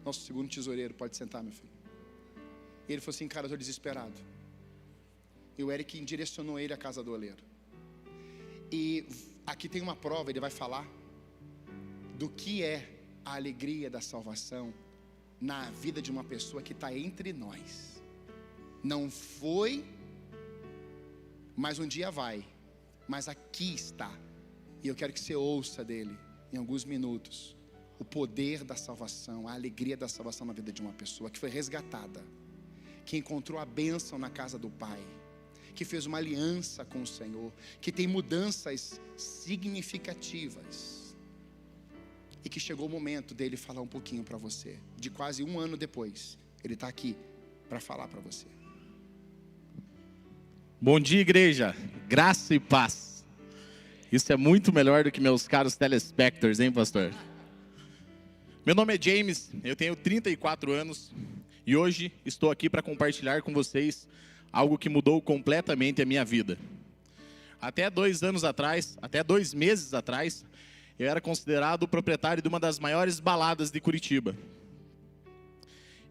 A: Nosso segundo tesoureiro, pode sentar, meu filho. E ele falou assim: cara, eu estou desesperado. E o Eric direcionou ele à Casa do Oleiro. E aqui tem uma prova, ele vai falar do que é a alegria da salvação na vida de uma pessoa que está entre nós. Não foi, mas um dia vai. Mas aqui está. E eu quero que você ouça dele, em alguns minutos, o poder da salvação, a alegria da salvação na vida de uma pessoa que foi resgatada, que encontrou a bênção na casa do Pai, que fez uma aliança com o Senhor, que tem mudanças significativas, e que chegou o momento dele falar um pouquinho para você. De quase um ano depois, ele está aqui para falar para você.
E: Bom dia, igreja, graça e paz. Isso é muito melhor do que meus caros telespectadores, hein, pastor? Meu nome é James, eu tenho 34 anos e hoje estou aqui para compartilhar com vocês algo que mudou completamente a minha vida. Até 2 meses atrás, eu era considerado o proprietário de uma das maiores baladas de Curitiba.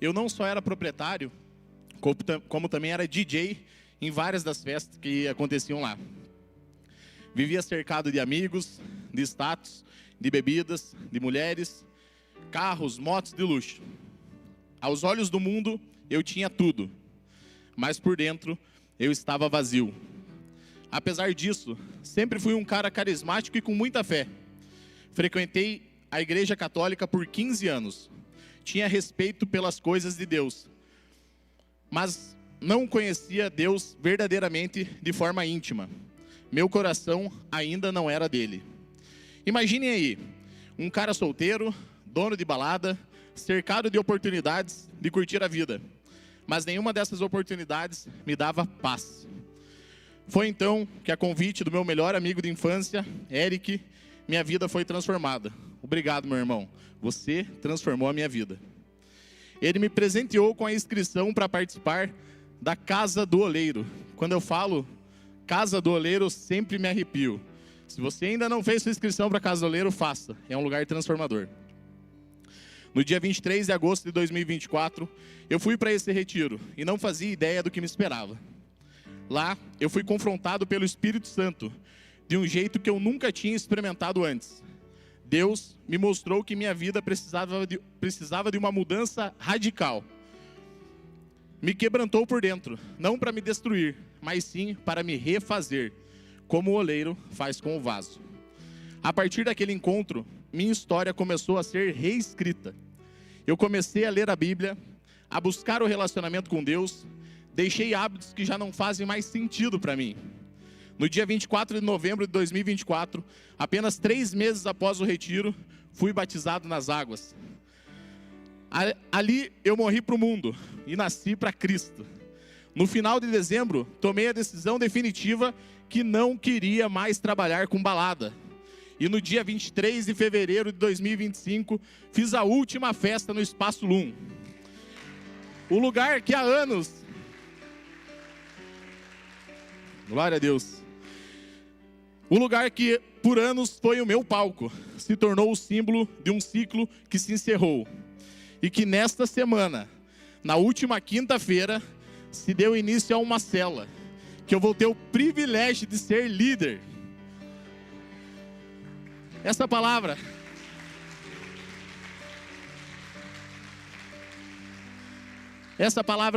E: Eu não só era proprietário, como também era DJ em várias das festas que aconteciam lá. Vivia cercado de amigos, de status, de bebidas, de mulheres, carros, motos de luxo. Aos olhos do mundo, eu tinha tudo, mas por dentro, eu estava vazio. Apesar disso, sempre fui um cara carismático e com muita fé. Frequentei a Igreja Católica por 15 anos. Tinha respeito pelas coisas de Deus, mas não conhecia Deus verdadeiramente de forma íntima. Meu coração ainda não era dele. Imaginem aí, um cara solteiro, dono de balada, cercado de oportunidades de curtir a vida, mas nenhuma dessas oportunidades me dava paz. Foi então que, a convite do meu melhor amigo de infância, Eric, minha vida foi transformada. Obrigado, meu irmão. Você transformou a minha vida. Ele me presenteou com a inscrição para participar da Casa do Oleiro. Quando eu falo Casa do Oleiro, eu sempre me arrepio. Se você ainda não fez sua inscrição para a Casa do Oleiro, faça. É um lugar transformador. No dia 23 de agosto de 2024, eu fui para esse retiro e não fazia ideia do que me esperava. Lá, eu fui confrontado pelo Espírito Santo, de um jeito que eu nunca tinha experimentado antes. Deus me mostrou que minha vida precisava de uma mudança radical. Me quebrantou por dentro, não para me destruir, mas sim para me refazer, como o oleiro faz com o vaso. A partir daquele encontro, minha história começou a ser reescrita. Eu comecei a ler a Bíblia, a buscar o relacionamento com Deus, deixei hábitos que já não fazem mais sentido para mim. No dia 24 de novembro de 2024, apenas 3 meses após o retiro, fui batizado nas águas. Ali eu morri para o mundo e nasci para Cristo. No final de dezembro, tomei a decisão definitiva que não queria mais trabalhar com balada. E no dia 23 de fevereiro de 2025, fiz a última festa no Espaço Lum. O lugar que há anos... Glória a Deus. O lugar que por anos foi o meu palco, se tornou o símbolo de um ciclo que se encerrou. E que nesta semana, na última quinta-feira, se deu início a uma cela, que eu vou ter o privilégio de ser líder. Essa palavra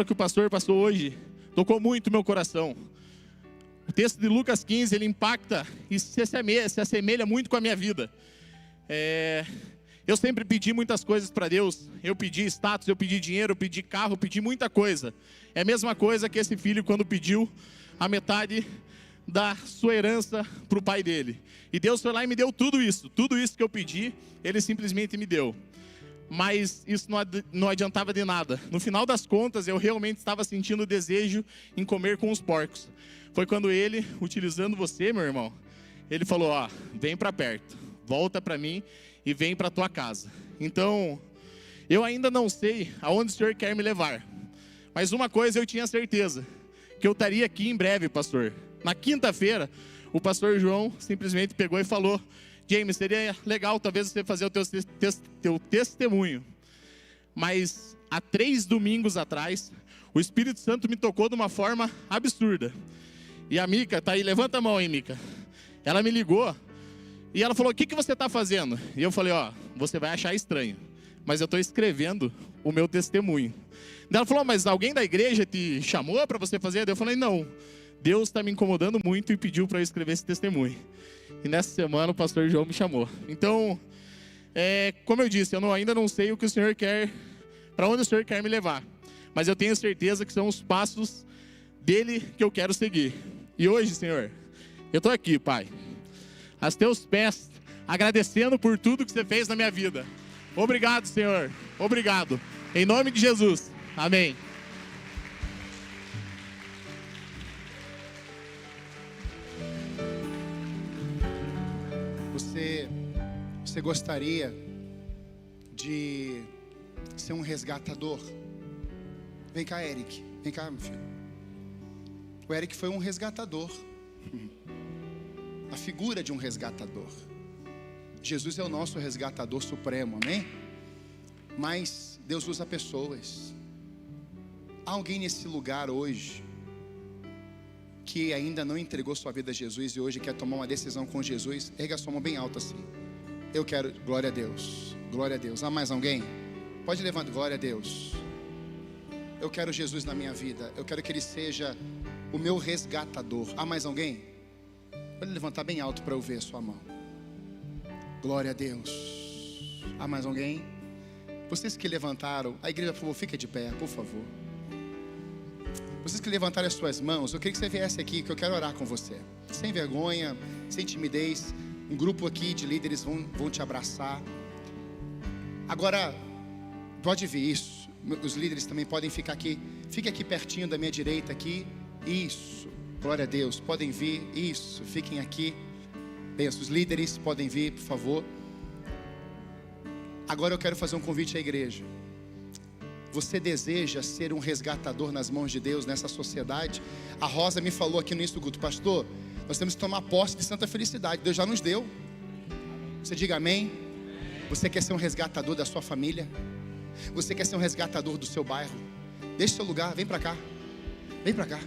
E: que o pastor passou hoje, tocou muito meu coração. O texto de Lucas 15, ele impacta e se assemelha muito com a minha vida. Eu sempre pedi muitas coisas para Deus. Eu pedi status, eu pedi dinheiro, eu pedi carro, eu pedi muita coisa. É a mesma coisa que esse filho quando pediu a metade da sua herança para o pai dele. E Deus foi lá e me deu tudo isso que eu pedi, Ele simplesmente me deu. Mas isso não adiantava de nada. No final das contas, eu realmente estava sentindo desejo em comer com os porcos. Foi quando Ele, utilizando você, meu irmão, Ele falou, vem para perto, volta para mim e vem para a tua casa. Então, eu ainda não sei aonde o Senhor quer me levar. Mas uma coisa eu tinha certeza, que eu estaria aqui em breve, pastor. Na quinta-feira, o pastor João simplesmente pegou e falou, James, seria legal talvez você fazer o teu testemunho. Mas há 3 domingos atrás, o Espírito Santo me tocou de uma forma absurda. E a Mica, tá aí, levanta a mão aí, Mica. Ela me ligou e ela falou, o que você está fazendo? E eu falei, você vai achar estranho, mas eu estou escrevendo o meu testemunho. Ela falou, mas alguém da igreja te chamou para você fazer? Eu falei, não, Deus está me incomodando muito e pediu para eu escrever esse testemunho. E nessa semana o pastor João me chamou. Então, como eu disse, eu ainda não sei o que o Senhor quer, para onde o Senhor quer me levar. Mas eu tenho certeza que são os passos dele que eu quero seguir. E hoje, Senhor, eu estou aqui, Pai, aos teus pés, agradecendo por tudo que você fez na minha vida. Obrigado, Senhor. Obrigado. Em nome de Jesus. Amém.
A: Você gostaria de ser um resgatador? Vem cá, Eric. Vem cá, meu filho. O Eric foi um resgatador. A figura de um resgatador. Jesus é o nosso resgatador supremo, amém? Mas Deus usa pessoas. Há alguém nesse lugar hoje que ainda não entregou sua vida a Jesus e hoje quer tomar uma decisão com Jesus? Erga sua mão bem alta assim. Eu quero, glória a Deus, glória a Deus. Há mais alguém? Pode levantar, glória a Deus. Eu quero Jesus na minha vida. Eu quero que Ele seja o meu resgatador. Há mais alguém? Pode levantar bem alto para eu ver a sua mão. Glória a Deus. Há mais alguém? Vocês que levantaram, a igreja, por favor, fica de pé, por favor. Vocês que levantaram as suas mãos, eu queria que você viesse aqui, que eu quero orar com você. Sem vergonha, sem timidez. Um grupo aqui de líderes vão te abraçar. Agora, pode vir isso. Os líderes também podem ficar aqui. Fique aqui pertinho da minha direita aqui. Isso. Glória a Deus. Podem vir. Isso. Fiquem aqui. Pensa, os líderes podem vir, por favor. Agora eu quero fazer um convite à igreja. Você deseja ser um resgatador nas mãos de Deus nessa sociedade? A Rosa me falou aqui no início do culto: pastor, nós temos que tomar posse de santa felicidade. Deus já nos deu. Você diga amém. Você quer ser um resgatador da sua família? Você quer ser um resgatador do seu bairro? Deixe seu lugar, vem para cá. Vem para cá.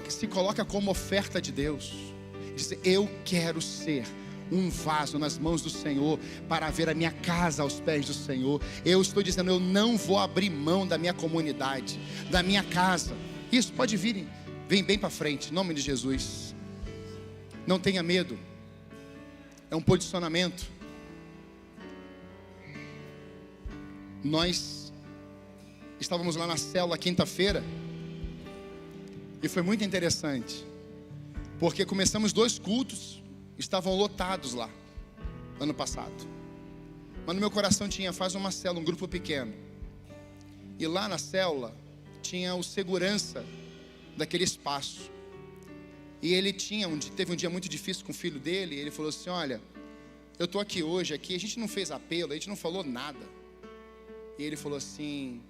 A: Se coloca como oferta de Deus. Diz: eu quero ser um vaso nas mãos do Senhor, para ver a minha casa aos pés do Senhor. Eu estou dizendo, eu não vou abrir mão da minha comunidade, da minha casa. Isso, pode vir, vem bem para frente, em nome de Jesus. Não tenha medo. É um posicionamento. Nós estávamos lá na célula quinta-feira, e foi muito interessante, porque começamos 2 cultos, estavam lotados lá, ano passado. Mas no meu coração tinha: faz uma célula, um grupo pequeno. E lá na célula tinha o segurança daquele espaço. E ele teve um dia muito difícil com o filho dele. E ele falou assim: olha, eu estou aqui hoje, a gente não fez apelo, a gente não falou nada. E ele falou assim: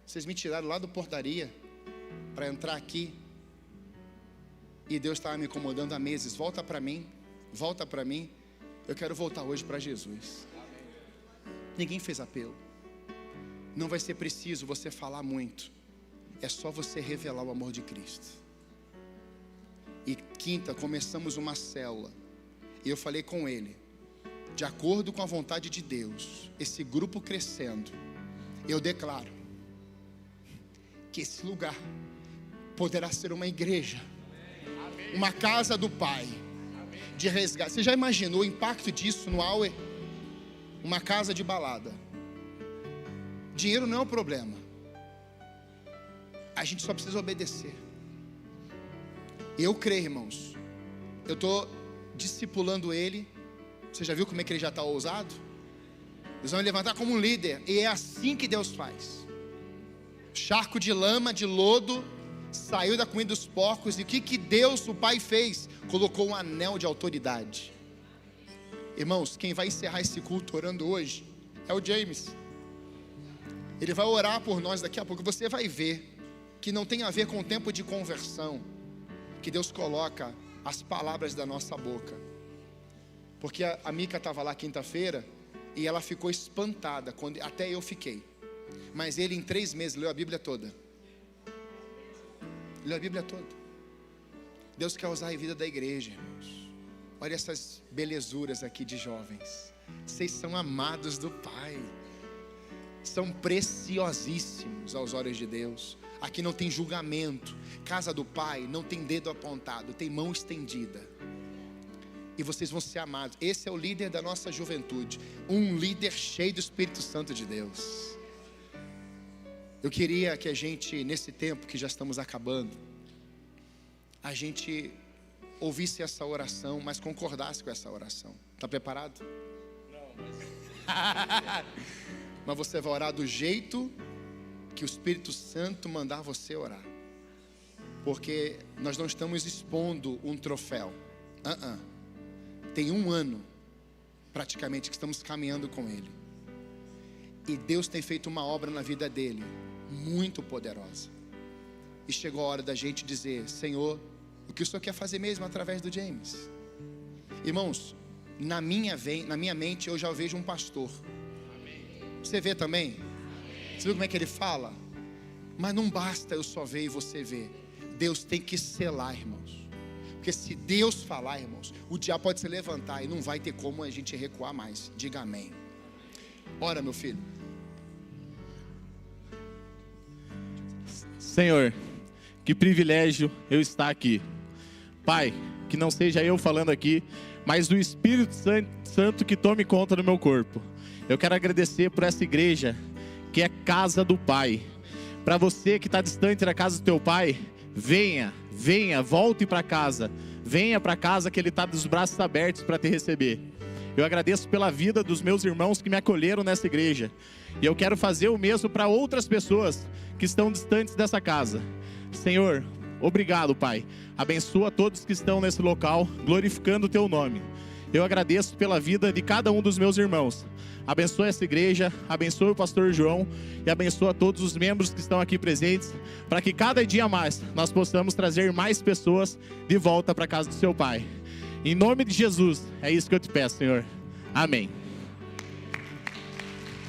A: vocês me tiraram lá do portaria para entrar aqui, e Deus estava me incomodando há meses. Volta para mim. Eu quero voltar hoje para Jesus. Ninguém fez apelo. Não vai ser preciso você falar muito. É só você revelar o amor de Cristo. E quinta começamos uma célula, e eu falei com ele: de acordo com a vontade de Deus, esse grupo crescendo, eu declaro que esse lugar poderá ser uma igreja, uma casa do Pai, de resgate. Você já imaginou o impacto disso no Auer? Uma casa de balada. Dinheiro não é o problema. A gente só precisa obedecer. Eu creio, irmãos. Eu estou discipulando ele. Você já viu como é que ele já está ousado? Eles vão levantar como um líder. E é assim que Deus faz. Charco de lama, de lodo, saiu da comida dos porcos. E o que Deus, o Pai, fez? Colocou um anel de autoridade. Irmãos, quem vai encerrar esse culto orando hoje é o James. Ele vai orar por nós daqui a pouco. Você vai ver que não tem a ver com o tempo de conversão, que Deus coloca as palavras da nossa boca. Porque a Mica estava lá quinta-feira e ela ficou espantada, até eu fiquei. Mas ele em 3 meses leu a Bíblia toda. Leu a Bíblia toda. Deus quer usar a vida da igreja, irmãos. Olha essas belezuras aqui de jovens. Vocês são amados do Pai. São preciosíssimos aos olhos de Deus. Aqui não tem julgamento. Casa do Pai não tem dedo apontado, tem mão estendida. E vocês vão ser amados. Esse é o líder da nossa juventude. Um líder cheio do Espírito Santo de Deus. Eu queria que a gente, nesse tempo que já estamos acabando, a gente ouvisse essa oração, mas concordasse com essa oração. Está preparado? Não, mas... mas você vai orar do jeito que o Espírito Santo mandar você orar. Porque nós não estamos expondo um troféu. Tem 1 ano, praticamente, que estamos caminhando com Ele. E Deus tem feito uma obra na vida dele, muito poderosa. E chegou a hora da gente dizer: Senhor, o que o Senhor quer fazer mesmo através do James? Irmãos, na minha mente eu já vejo um pastor. Você vê também? Você viu como é que ele fala? Mas não basta eu só ver e você ver. Deus tem que selar, irmãos. Porque se Deus falar, irmãos, o diabo pode se levantar e não vai ter como a gente recuar mais. Diga amém. Ora, meu filho.
E: Senhor, que privilégio eu estar aqui. Pai, que não seja eu falando aqui, mas o Espírito Santo que tome conta do meu corpo. Eu quero agradecer por essa igreja, que é casa do Pai. Para você que está distante da casa do teu pai, venha, volte para casa. Venha para casa que Ele está dos braços abertos para te receber. Eu agradeço pela vida dos meus irmãos que me acolheram nessa igreja. E eu quero fazer o mesmo para outras pessoas que estão distantes dessa casa. Senhor, obrigado, Pai. Abençoa todos que estão nesse local, glorificando o Teu nome. Eu agradeço pela vida de cada um dos meus irmãos. Abençoa essa igreja, abençoa o pastor João e abençoa todos os membros que estão aqui presentes, para que cada dia mais nós possamos trazer mais pessoas de volta para a casa do seu Pai. Em nome de Jesus, é isso que eu te peço, Senhor. Amém.